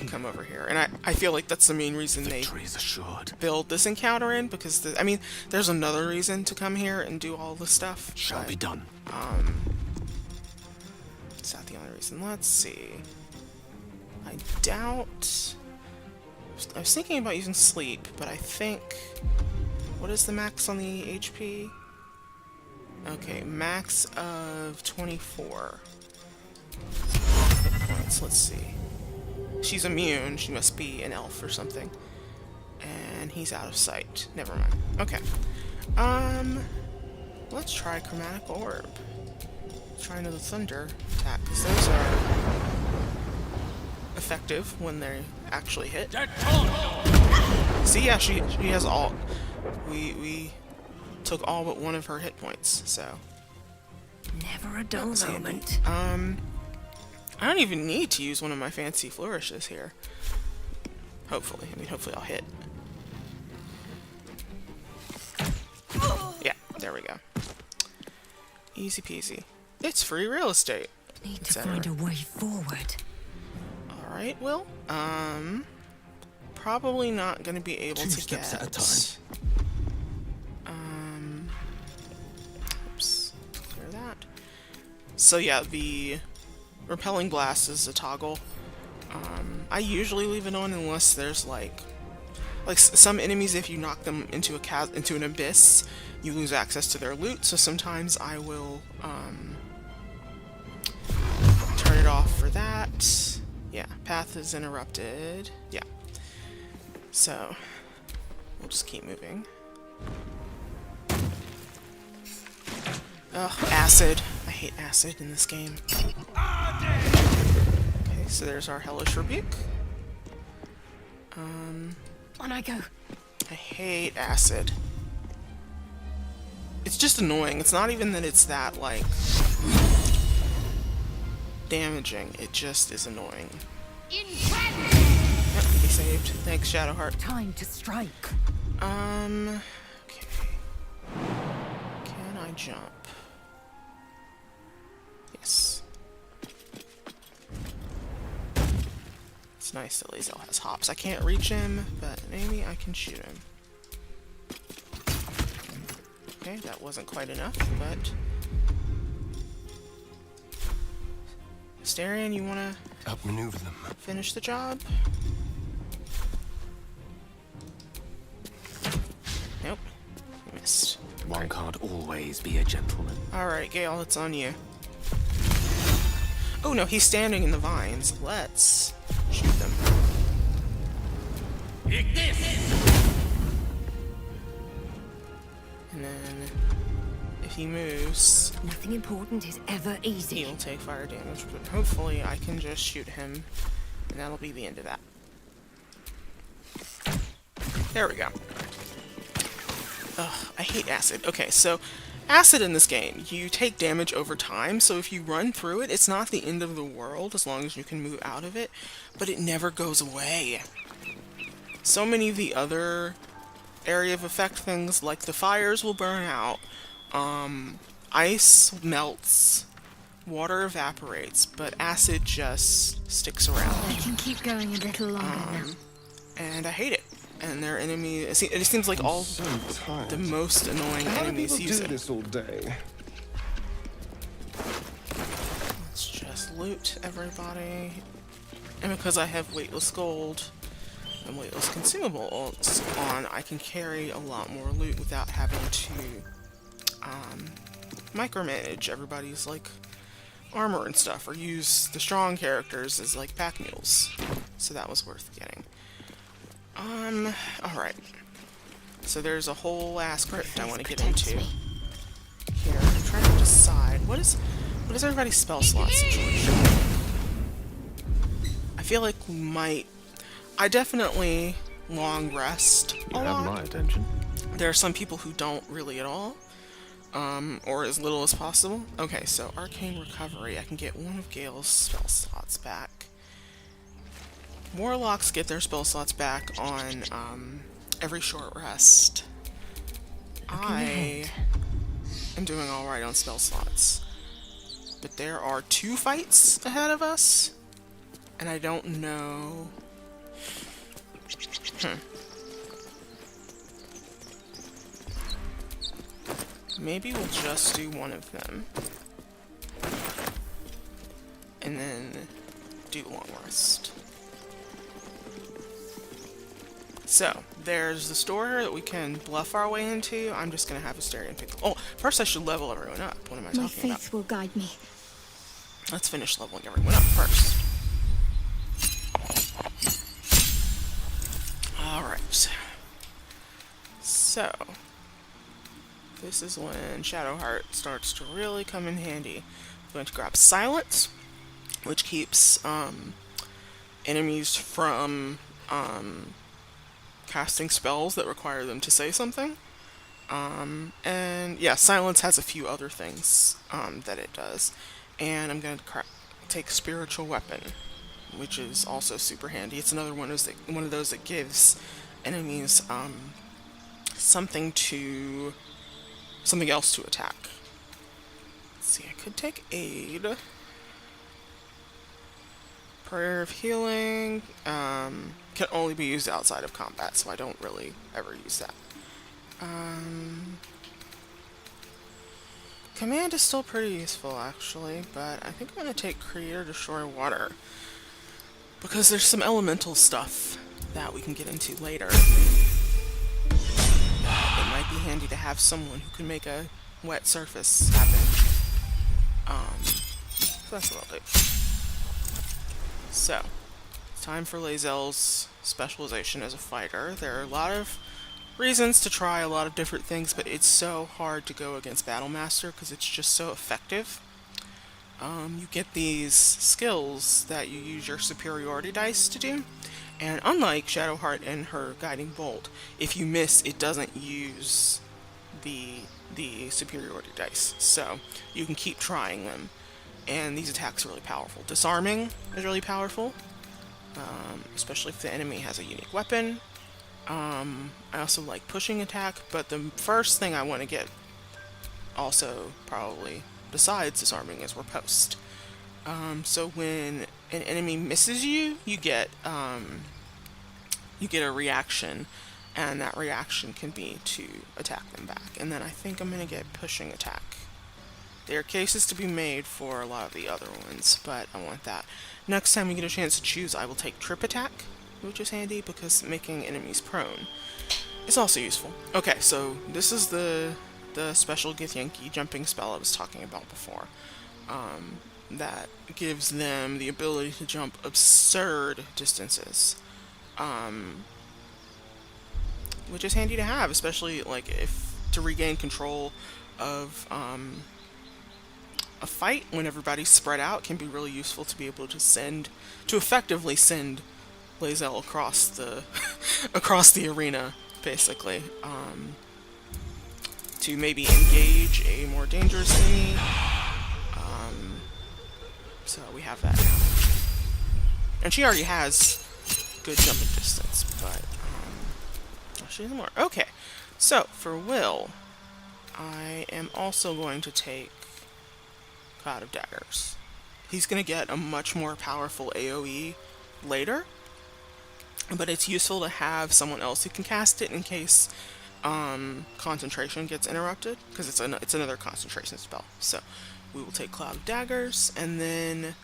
come over here. And I feel like that's the main reason they build this encounter in, because, I mean, there's another reason to come here and do all this stuff. Shall be done. It's not the only reason. Let's see. I doubt... I was thinking about using sleep, but I think... What is the max on the HP? Okay, max of 24 hit points. Let's see. She's immune. She must be an elf or something. And he's out of sight. Never mind. Okay. Let's try Chromatic Orb. Try another Thunder attack, because those are effective when they actually hit. See, yeah, she has all. We took all but one of her hit points, so. Never a dull moment. I don't even need to use one of my fancy flourishes here. Hopefully. I mean, hopefully I'll hit. Yeah, there we go. Easy peasy. It's free real estate. Need to find a way forward. Alright, well, probably not gonna be able to steps get... at a time. Oops. Clear that. So yeah, the repelling blast is a toggle. I usually leave it on unless there's like some enemies, if you knock them into an abyss, you lose access to their loot, so sometimes I will, turn it off for that. Yeah, path is interrupted. Yeah. So, we'll just keep moving. Ugh, acid. I hate acid in this game. Okay, so there's our Hellish Rebuke. On I go. I hate acid. It's just annoying. It's not even that it's that, like, damaging. It just is annoying. Yep, be saved. Thanks, Shadowheart. Time to strike. Okay. Can I jump? Yes. It's nice that Lae'zel has hops. I can't reach him, but maybe I can shoot him. Okay, that wasn't quite enough, but... Astarion, you wanna... outmaneuver them. Finish the job? Nope. Missed. One can't always be a gentleman. Alright, Gale, it's on you. Oh no, he's standing in the vines. Let's shoot them. And then, if he moves... Nothing important is ever easy. He'll take fire damage, but hopefully I can just shoot him, and that'll be the end of that. There we go. Ugh, I hate acid. Okay, so acid in this game, you take damage over time, so if you run through it, it's not the end of the world as long as you can move out of it, but it never goes away. So many of the other area of effect things like the fires will burn out, ice melts, water evaporates, but acid just sticks around. I can keep going a little longer now. And I hate it. And their enemy, it seems like all the most annoying enemies use it. This all day? Let's just loot everybody. And because I have weightless gold and weightless consumables on, I can carry a lot more loot without having to micromanage everybody's like armor and stuff, or use the strong characters as like pack mules. So that was worth getting. Alright. So there's a whole ass crypt I want to get into. Here, I'm trying to decide what is everybody's spell slot situation. I feel like we might. I definitely long rest a lot. You have my attention. There are some people who don't really at all, or as little as possible. Okay, so Arcane Recovery. I can get one of Gale's spell slots back. Warlocks get their spell slots back on every short rest. I am doing alright on spell slots. But there are 2 fights ahead of us, and I don't know. Maybe we'll just do one of them. And then do long rest. So, there's the store that we can bluff our way into. I'm just gonna have Asterion pick. Oh, first I should level everyone up. What am I talking about? My faith will guide me. Let's finish leveling everyone up first. Alright. So, this is when Shadowheart starts to really come in handy. I'm going to grab Silence, which keeps enemies from casting spells that require them to say something. And yeah, Silence has a few other things that it does. And I'm going to take Spiritual Weapon, which is also super handy. It's another one of those that gives enemies something else to attack. Let's see, I could take Aid. Prayer of Healing can only be used outside of combat, so I don't really ever use that. Command is still pretty useful, actually, but I think I'm going to take Creator Destroy Water, because there's some elemental stuff that we can get into later. It might be handy to have someone who can make a wet surface happen. So that's what I'll do. So, it's time for Lae'zel's specialization as a fighter. There are a lot of reasons to try a lot of different things, but it's so hard to go against Battlemaster because it's just so effective. You get these skills that you use your superiority dice to do, and unlike Shadowheart and her Guiding Bolt, if you miss, it doesn't use the superiority dice, so you can keep trying them, and these attacks are really powerful. Disarming is really powerful, especially if the enemy has a unique weapon. I also like pushing attack, but the first thing I want to get, also probably besides disarming, is riposte. So when an enemy misses you, you get a reaction, and that reaction can be to attack them back. And then I think I'm gonna get pushing attack. There are cases to be made for a lot of the other ones, but I want that. Next time we get a chance to choose, I will take trip attack, which is handy because making enemies prone is also useful. Okay, so this is the special Githyanki jumping spell I was talking about before. That gives them the ability to jump absurd distances. Which is handy to have, especially like if to regain control of a fight when everybody's spread out. Can be really useful to be able to effectively send Lae'zel across the across the arena, basically, to maybe engage a more dangerous enemy. So we have that now, and she already has good jumping distance, but let's she doesn't more. Okay, so for Will, I am also going to take Cloud of Daggers. He's going to get a much more powerful AoE later, but it's useful to have someone else who can cast it in case concentration gets interrupted, because it's another concentration spell. So we will take Cloud of Daggers, and then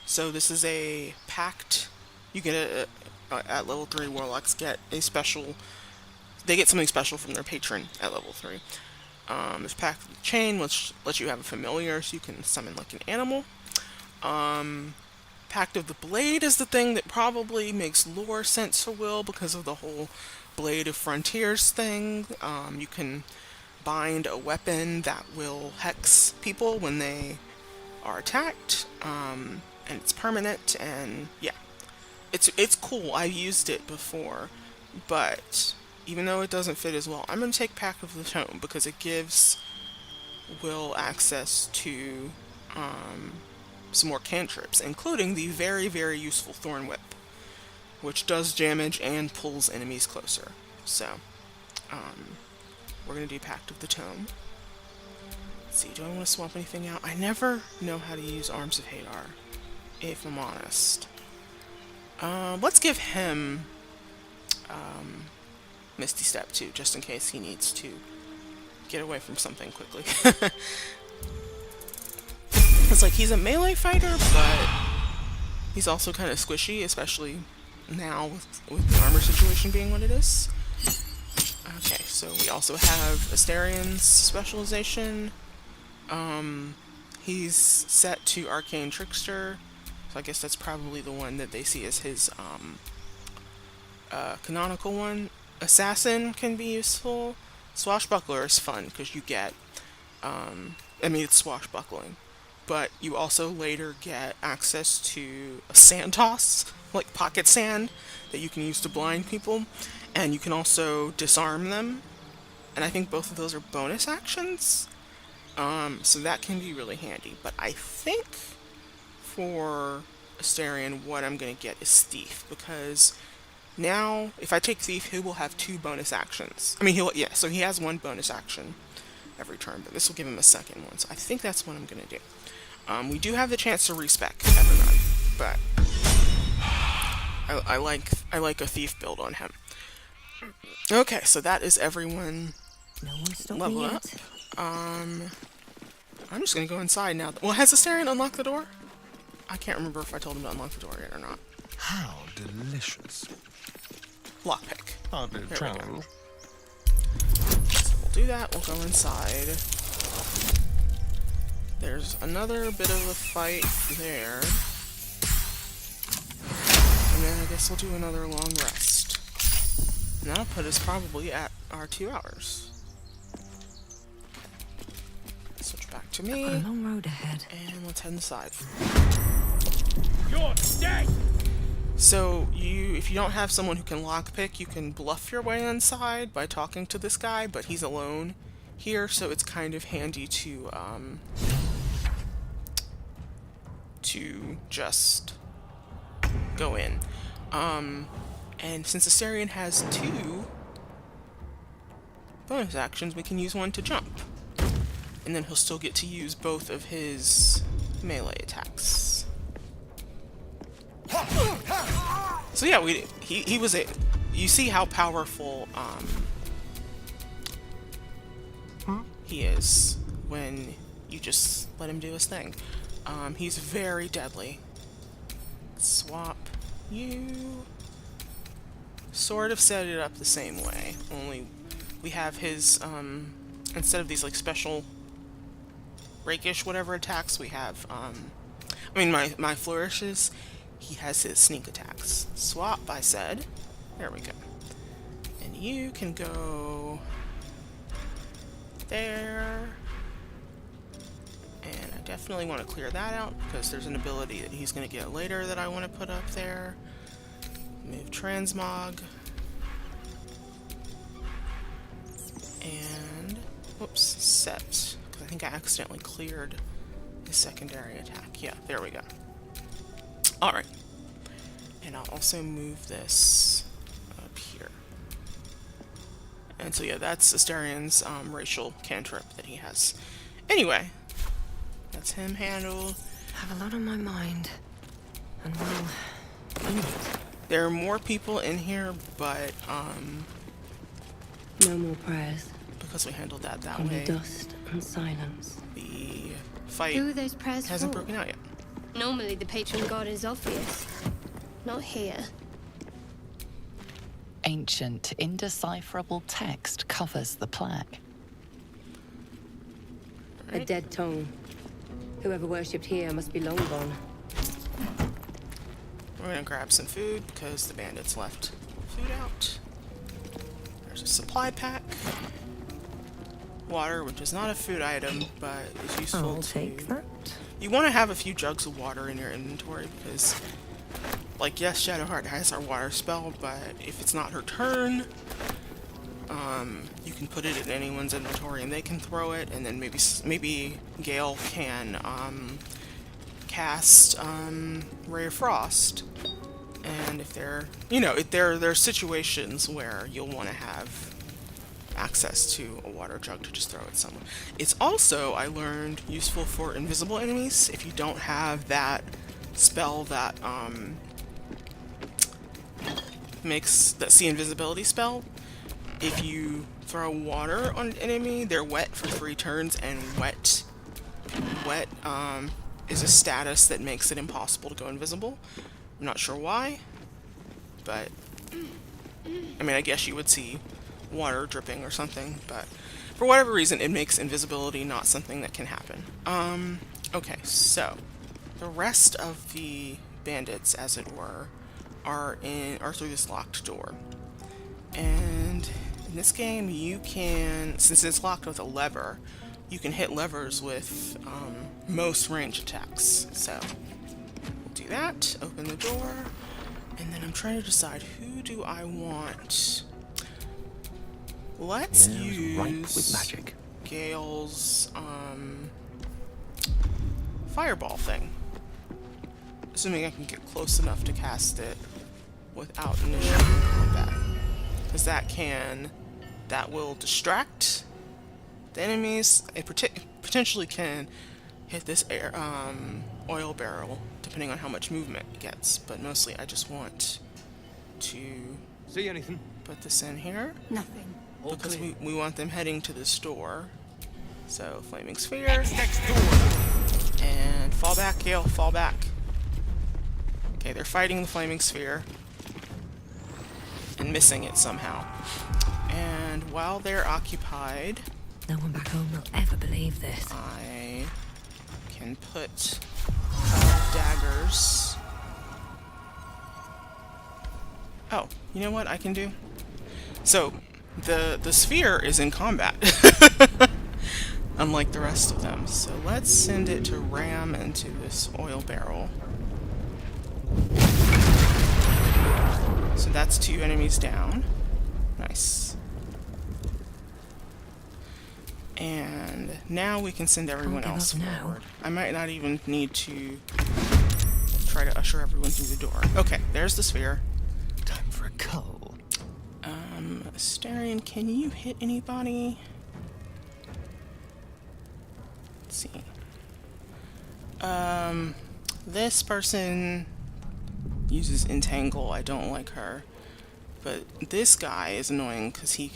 so this is a pact. You get at level 3, warlocks get a special. They get something special from their patron at level 3. There's Pact of the Chain, which lets you have a familiar, so you can summon like an animal. Pact of the Blade is the thing that probably makes lore sense for Will because of the whole Blade of Frontiers thing. You can bind a weapon that will hex people when they are attacked, and it's permanent, and yeah. It's cool. I've used it before, but even though it doesn't fit as well, I'm going to take Pact of the Tome because it gives Will access to some more cantrips, including the very, very useful Thorn Whip, which does damage and pulls enemies closer. So, we're going to do Pact of the Tome. Let's see, do I want to swap anything out? I never know how to use Arms of Hadar, if I'm honest. Let's give him Misty Step too, just in case he needs to get away from something quickly. It's like he's a melee fighter, but he's also kind of squishy, especially now with the armor situation being what it is. Okay, so we also have Asterian's specialization. He's set to Arcane Trickster, so I guess that's probably the one that they see as his canonical one. Assassin can be useful. Swashbuckler is fun because you get, I mean, it's swashbuckling, but you also later get access to a sand toss, like pocket sand, that you can use to blind people, and you can also disarm them, and I think both of those are bonus actions, so that can be really handy. But I think for Asterion, what I'm going to get is Thief, because now, if I take Thief, he will have 2 bonus actions. I mean, so he has 1 bonus action every turn, but this will give him a second one, so I think that's what I'm going to do. We do have the chance to respec Evernight, but I like a Thief build on him. Okay, so that is everyone level up. I'm just going to go inside now. Well, has Asterion unlocked the door? I can't remember if I told him to unlock the door yet or not. How delicious. Lockpick. I'll do there we go. So we'll do that. We'll go inside. There's another bit of a fight there. And then I guess we'll do another long rest. And that'll put us probably at our 2 hours. Switch back to me. I've got a long road ahead. And let's head inside. You're dead! So, if you don't have someone who can lockpick, you can bluff your way inside by talking to this guy, but he's alone here, so it's kind of handy to just go in. And since Asterion has 2 bonus actions, we can use one to jump. And then he'll still get to use both of his melee attacks. So yeah, he was a. You see how powerful he is when you just let him do his thing. He's very deadly. Swap you. Sort of set it up the same way, only we have his instead of these like special rakish whatever attacks, we have I mean my flourishes. He has his sneak attacks. Swap, I said. There we go. And you can go there. And I definitely want to clear that out because there's an ability that he's going to get later that I want to put up there. Move transmog. And, whoops, set. Because I think I accidentally cleared his secondary attack. Yeah, there we go. Alright. And I'll also move this up here. And so yeah, that's Astarion's racial cantrip that he has. Anyway, that's him handled. I have a lot on my mind. And well, in it. There are more people in here, but No more prayers. because we handled that Only way, dust and silence. the fight Who are those prayers hasn't for? broken out yet. Normally the patron god is obvious. Not here. Ancient, indecipherable text covers the plaque. A dead tongue. Whoever worshipped here must be long gone. We're gonna grab some food because the bandits left food out. There's a supply pack. Water, which is not a food item, but is useful I'll take that. You want to have a few jugs of water in your inventory because, like, yes, Shadowheart has our water spell, but if it's not her turn, you can put it in anyone's inventory and they can throw it, and then maybe Gale can cast Ray of Frost. And if there are situations where you'll want to have access to a water jug to just throw at someone. It's also, I learned, useful for invisible enemies. If you don't have that spell that see invisibility spell, if you throw water on an enemy, they're wet for 3 turns, and wet is a status that makes it impossible to go invisible. I'm not sure why, but I mean, I guess you would see water dripping or something, but for whatever reason it makes invisibility not something that can happen. Okay, so the rest of the bandits, as it were, are through this locked door. And in this game you can, since it's locked with a lever, you can hit levers with most range attacks. So we'll do that, open the door, and then I'm trying to decide who do I want. Let's use right with magic. Gale's fireball thing. Assuming I can get close enough to cast it without initial combat. Because that will distract the enemies. It potentially can hit this oil barrel, depending on how much movement it gets. But mostly I just want to see anything. Put this in here. Nothing. Because we want them heading to this door. So, flaming sphere. Next door. And fall back, Gale, fall back. Okay, they're fighting the flaming sphere. And missing it somehow. And while they're occupied, No one back home will ever believe this. I can put daggers. Oh, you know what I can do? So, the sphere is in combat, unlike the rest of them. So let's send it to ram into this oil barrel. So that's 2 enemies down. Nice. And now we can send everyone else forward. I might not even need to try to usher everyone through the door. Okay, there's the sphere. Time for a cull. Astarion, can you hit anybody? Let's see. This person uses Entangle. I don't like her. But this guy is annoying because he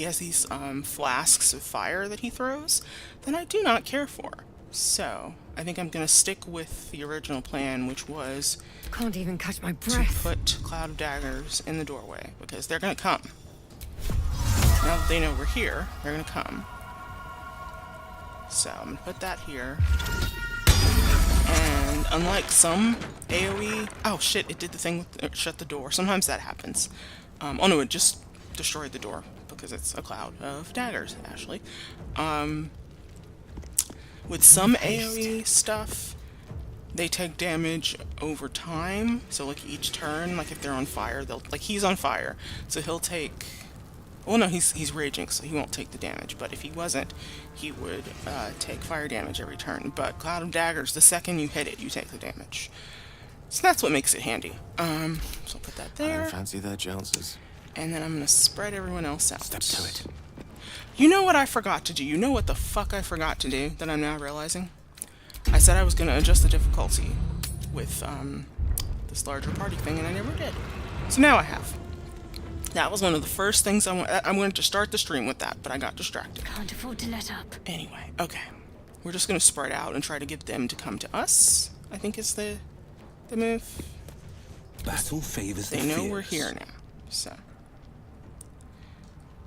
has these flasks of fire that he throws that I do not care for. So, I think I'm going to stick with the original plan, which was Can't even catch my to breath. put Cloud of Daggers in the doorway, because they're going to come. Now that they know we're here, they're going to come. So, I'm going to put that here. And unlike some AoE... Oh shit, it did the thing with shut the door. Sometimes that happens. Oh no, it just destroyed the door, because it's a cloud of daggers, actually. With some AoE stuff, they take damage over time. So like each turn, like if they're on fire, like he's on fire, so he'll take... Well, no, he's raging, so he won't take the damage. But if he wasn't, he would take fire damage every turn. But Cloud of Daggers, the second you hit it, you take the damage. So that's what makes it handy. So I'll put that I there. don't fancy their chances. And then I'm gonna spread everyone else out. Step to it. You know what I forgot to do? You know what the fuck I forgot to do that I'm now realizing? I said I was gonna adjust the difficulty with this larger party thing, and I never did. So now I have. That was one of the first things I wanted to start the stream with that, but I got distracted. Can't afford to let up. Anyway, okay. We're just gonna spread out and try to get them to come to us, I think is the move. Battle favors the They know fierce. we're here now, so.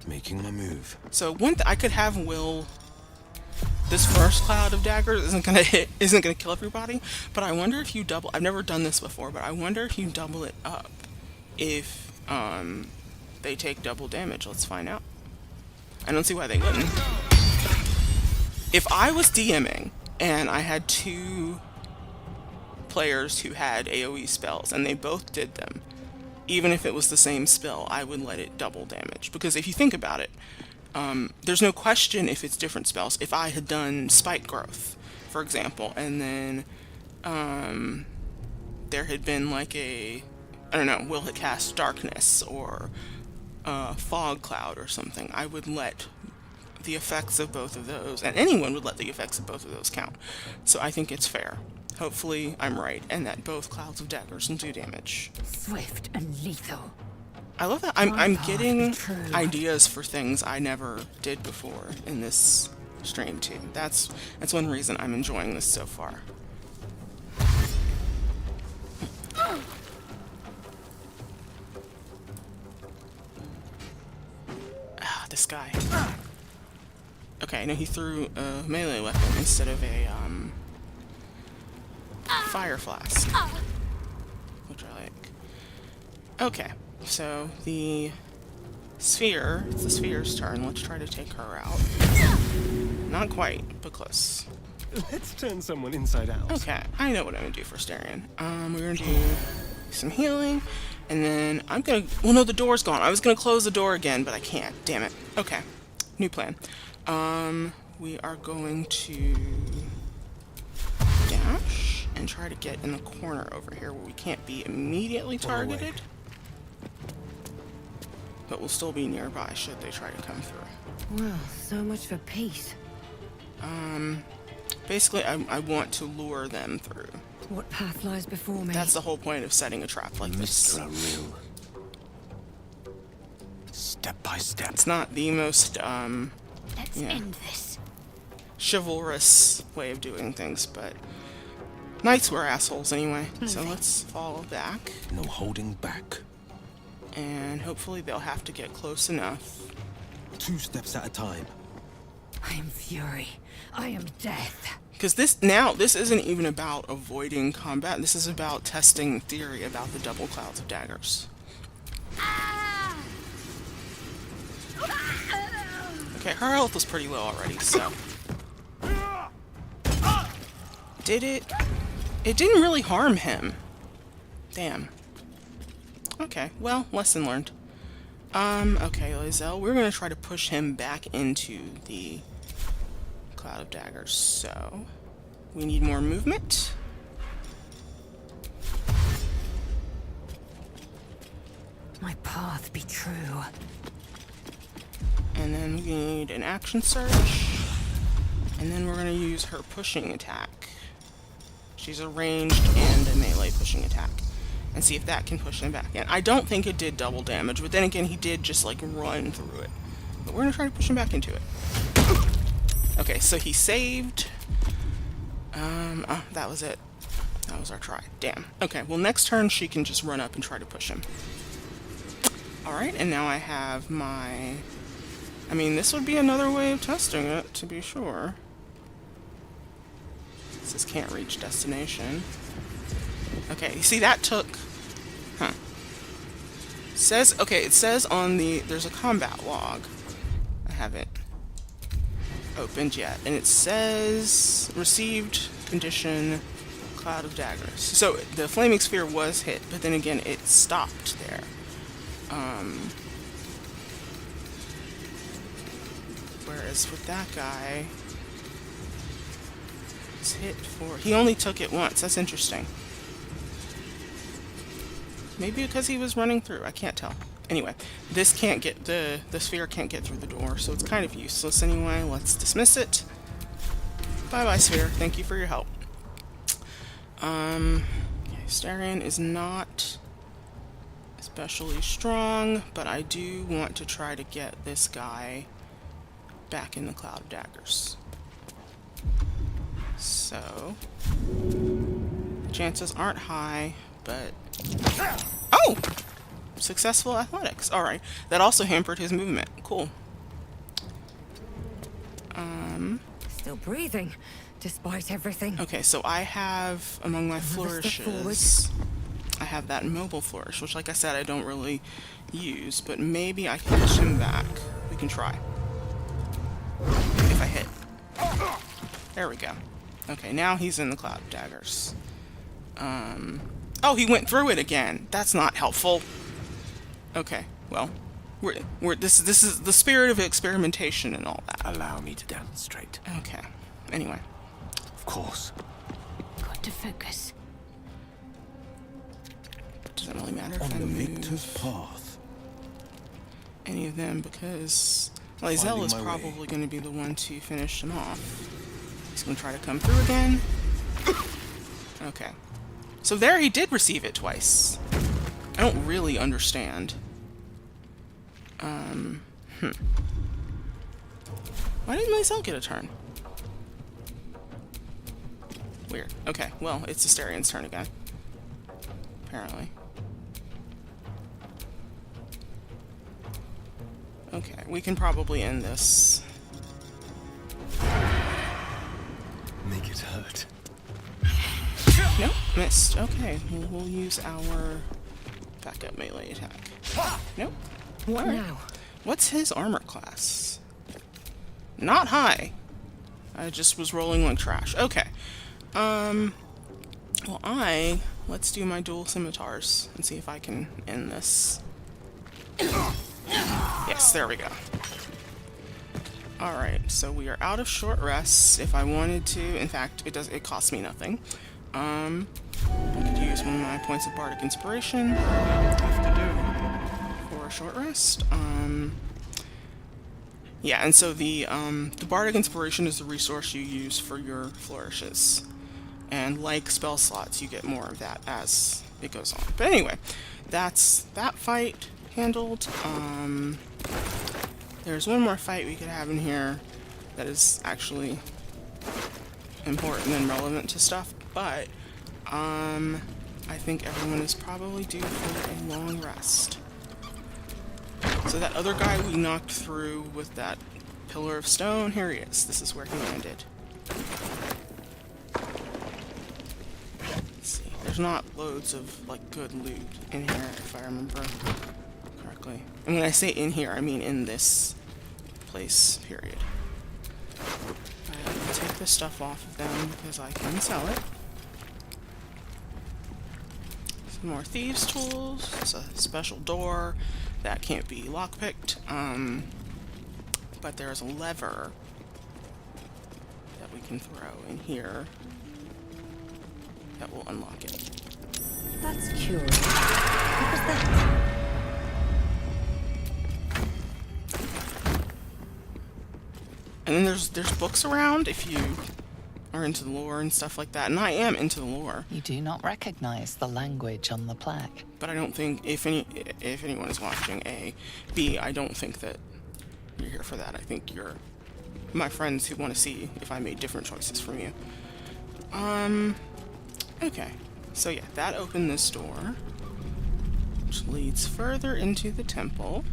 Making my move. So I could have Will. This first cloud of daggers isn't gonna kill everybody, but I wonder if you double. I've never done this before, but I wonder if you double it up, if they take double damage. Let's find out. I don't see why they wouldn't. If I was DMing and I had two players who had AoE spells and they both did them, even if it was the same spell, I would let it double damage. Because if you think about it, there's no question if it's different spells. If I had done Spike Growth, for example, and then there had been like I don't know, Will had cast Darkness or Fog Cloud or something, I would let the effects of both of those, and anyone would let the effects of both of those count. So I think it's fair. Hopefully I'm right, and that both clouds of daggers will do damage. Swift and lethal. I love that I'm getting ideas for things I never did before in this stream too. That's one reason I'm enjoying this so far. Ah, this guy. Okay, no, he threw a melee weapon instead of a fire flask, which I like. Okay, so the sphere, it's the sphere's turn. Let's try to take her out. Not quite, but close. Let's turn someone inside out. Okay, I know what I'm gonna do for Starion. We're gonna do some healing, and then I'm gonna, well no, the door's gone. I was gonna close the door again, but I can't, damn it. Okay, new plan. We are going to dash and try to get in the corner over here where we can't be immediately targeted, but we'll still be nearby should they try to come through. Well, so much for peace. Basically, I want to lure them through. What path lies before me? That's the whole point of setting a trap like this. Step by step. It's not the most, Let's end this. chivalrous way of doing things, but knights were assholes anyway. So let's fall back. No holding back. And hopefully they'll have to get close enough. 2 steps at a time. I am fury. I am death. Because this isn't even about avoiding combat. This is about testing theory about the double clouds of daggers. Okay, her health was pretty low already, so. Did it? It didn't really harm him. Damn. Okay, well, lesson learned. Okay, Lizelle, we're gonna try to push him back into the cloud of daggers, so we need more movement. My path be true. And then we need an action search. And then we're gonna use her pushing attack. She's a ranged and a melee pushing attack. And see if that can push him back in. I don't think it did double damage, but then again, he did just like run through it. But we're gonna try to push him back into it. Okay, so he saved. Oh, that was it. That was our try. Damn. Okay, well next turn she can just run up and try to push him. Alright, and now I have my... I mean, this would be another way of testing it, to be sure. This can't reach destination. Okay, you see that took... Huh. Says... Okay, it says on the... There's a combat log. I haven't opened yet. And it says... Received condition... Cloud of daggers. So, the flaming sphere was hit, but then again, it stopped there. Whereas with that guy... It's hit for... He only took it once. That's interesting. Maybe because he was running through. I can't tell. Anyway, this can't get, the sphere can't get through the door, so it's kind of useless anyway. Let's dismiss it. Bye-bye, sphere. Thank you for your help. Okay, Starion is not especially strong, but I do want to try to get this guy back in the Cloud of Daggers. So, the chances aren't high, but... Oh! Successful athletics. Alright. That also hampered his movement. Cool. Still breathing, despite everything. Okay, so I have, among my flourishes, I have that mobile flourish, which, like I said, I don't really use, but maybe I can push him back. We can try. If I hit. There we go. Okay, now he's in the Cloud of Daggers. Oh, he went through it again. That's not helpful. Okay, well, this is the spirit of experimentation and all that. Allow me to demonstrate. Okay. Anyway. Of course. Got to focus. Doesn't really matter if On I the move victor's path. any of them because Lysel is probably going to be the one to finish him off. He's going to try to come through again. Okay. So there he did receive it twice. I don't really understand. Why didn't Lysel get a turn? Weird. Okay, well, it's Astarion's turn again. Apparently. Okay, we can probably end this. Make it hurt. Nope, missed. Okay, we'll use our backup melee attack. Nope. What now? What's his armor class? Not high. I just was rolling like trash. Okay. Well, let's do my dual scimitars and see if I can end this. Yes, there we go. Alright, so we are out of short rests. If I wanted to, in fact, it costs me nothing. I could use one of my points of bardic inspiration for a short rest. Yeah, and so the bardic inspiration is the resource you use for your flourishes. And like spell slots, you get more of that as it goes on. But anyway, that's that fight handled. There's one more fight we could have in here that is actually important and relevant to stuff, but I think everyone is probably due for a long rest. So that other guy we knocked through with that pillar of stone, here he is. This is where he landed. Let's see. There's not loads of like good loot in here, if I remember correctly. And when I say in here, I mean in this place, period. I will take this stuff off of them because I can sell it. Some more thieves' tools. It's a special door that can't be lockpicked. But there's a lever that we can throw in here that will unlock it. That's curious. What was that? And then there's books around if you are into the lore and stuff like that, and I am into the lore. You do not recognize the language on the plaque. But I don't think if anyone is watching, A, B, I don't think that you're here for that. I think you're my friends who want to see if I made different choices from you. Okay. So yeah, that opened this door, which leads further into the temple,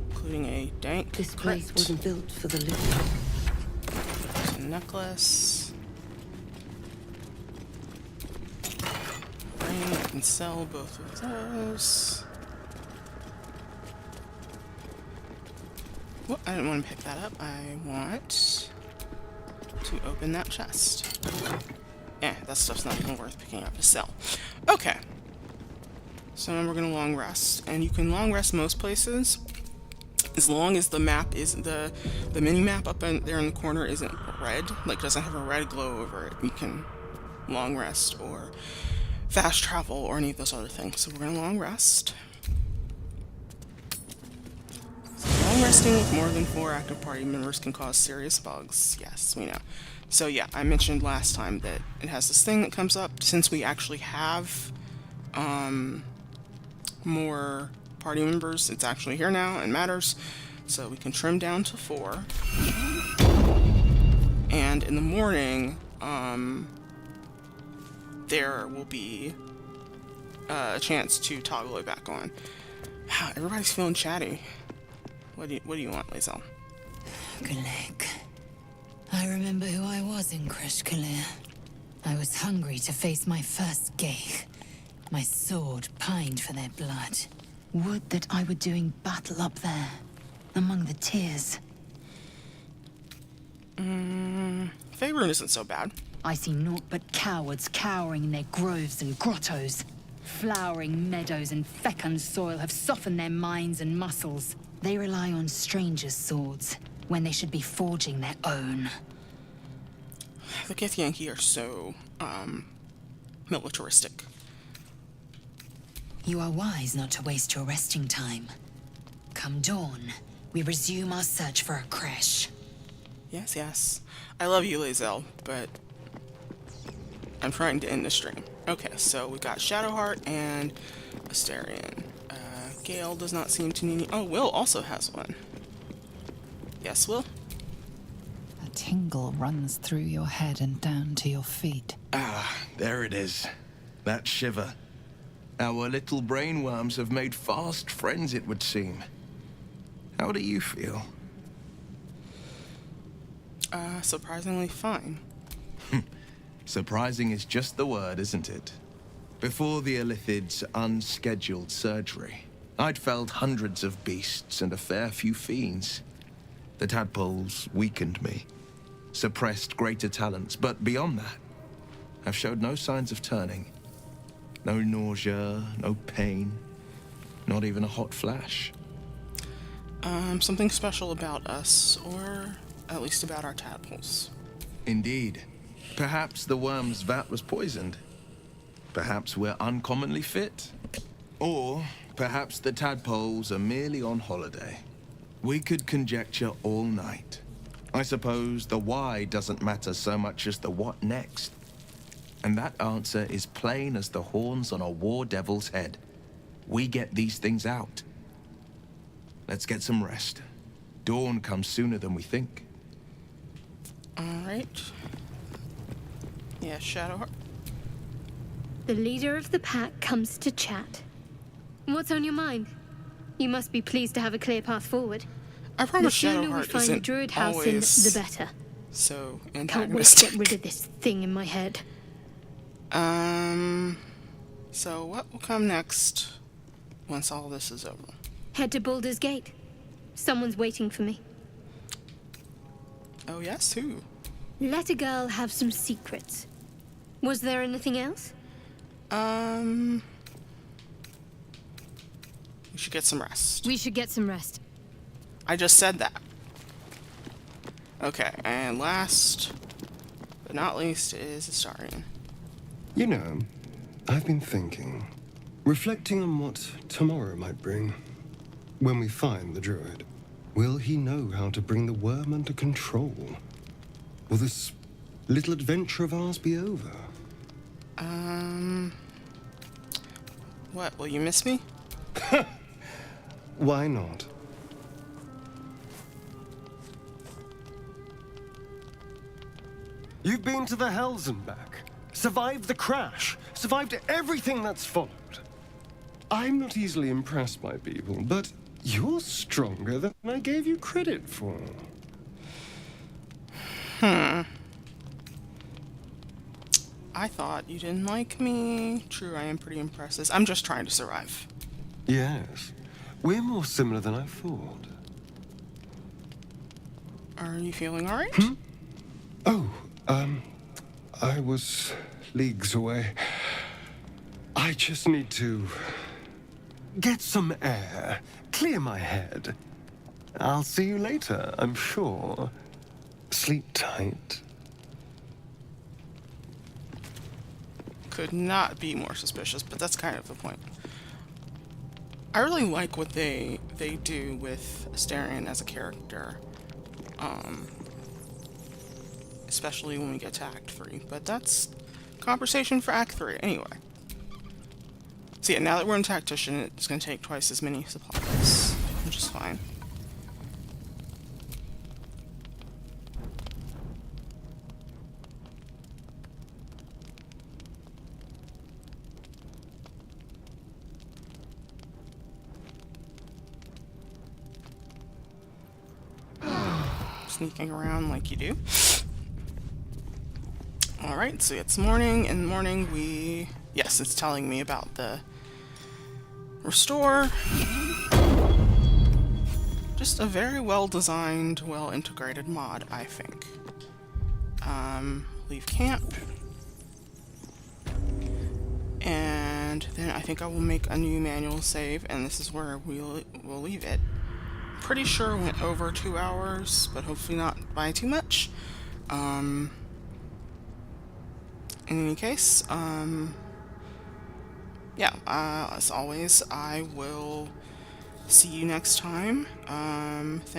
including a dank This place crypt. wasn't built for the living. There's a necklace. Ring, I can sell both of those. Well, I didn't want to pick that up. I want to open that chest. That stuff's not even worth picking up to sell. Okay. So now we're gonna long rest. And you can long rest most places as long as the map is the mini map up in there in the corner isn't red, like doesn't have a red glow over it. You can long rest, or fast travel or any of those other things. So we're going to long rest. Long resting with more than 4 active party members can cause serious bugs. Yes, we know. So yeah, I mentioned last time that it has this thing that comes up. Since we actually have more party members, it's actually here now and matters. So we can trim down to 4. And in the morning, there will be a chance to toggle it back on. Wow, everybody's feeling chatty. What do you want, Lae'zel? Galek. I remember who I was in Kresh Kalir. I was hungry to face my first Geich. My sword pined for their blood. Would that I were doing battle up there, among the tears. Faerun isn't so bad. I see naught but cowards cowering in their groves and grottos. Flowering meadows and fecund soil have softened their minds and muscles. They rely on strangers' swords, when they should be forging their own. The Githyanki are so, militaristic. You are wise not to waste your resting time. Come dawn, we resume our search for a Kresh. Yes, yes. I love you, Lae'zel, but I'm trying to end the stream. Okay, so we got Shadowheart and Astarion. Gale does not seem to need... Oh, Will also has one. Yes, Will? A tingle runs through your head and down to your feet. Ah, there it is. That shiver. Our little brainworms have made fast friends, it would seem. How do you feel? Surprisingly fine. Surprising is just the word, isn't it? Before the Illithid's unscheduled surgery, I'd felled hundreds of beasts and a fair few fiends. The tadpoles weakened me, suppressed greater talents, but beyond that, I've showed no signs of turning. No nausea, no pain, not even a hot flash. Something special about us, or at least about our tadpoles. Indeed. Perhaps the worm's vat was poisoned. Perhaps we're uncommonly fit. Or perhaps the tadpoles are merely on holiday. We could conjecture all night. I suppose the why doesn't matter so much as the what next. And that answer is plain as the horns on a war devil's head. We get these things out. Let's get some rest. Dawn comes sooner than we think. Alright. Yeah, Shadowheart. The leader of the pack comes to chat. What's on your mind? You must be pleased to have a clear path forward. I promise the sooner we Shadowheart find the isn't druid house in, always the better. So Can't wait to antagonistic. get rid of this thing in my head. So what will come next once all this is over? Head to Baldur's Gate. Someone's waiting for me. Oh yes, who? Let a girl have some secrets. Was there anything else? We should get some rest. We should get some rest. I just said that. Okay, and last but not least is Astarion. You know, I've been thinking, reflecting on what tomorrow might bring. When we find the druid, will he know how to bring the worm under control? Will this little adventure of ours be over? What, will you miss me? Why not? You've been to the Hells and back, survived the crash, survived everything that's followed. I'm not easily impressed by people, but you're stronger than I gave you credit for. I thought you didn't like me. True, I am pretty impressive. I'm just trying to survive. Yes, we're more similar than I thought. Are you feeling alright? Oh, I was leagues away. I just need to get some air, clear my head. I'll see you later, I'm sure. Sleep tight. could not be more suspicious, but that's kind of the point. I really like what they do with Astarion as a character. Especially when we get to Act 3. But that's conversation for Act 3 anyway. So yeah, now that we're in Tactician, it's going to take twice as many supplies, which is fine. Sneaking around like you do. Alright, so it's morning. In the morning we... Yes, it's telling me about the restore. Just a very well-designed, well-integrated mod, I think. Leave camp. And then I think I will make a new manual save, and this is where we'll leave it. Pretty sure it went over 2 hours, but hopefully not by too much. In any case, yeah, as always, I will see you next time. Thank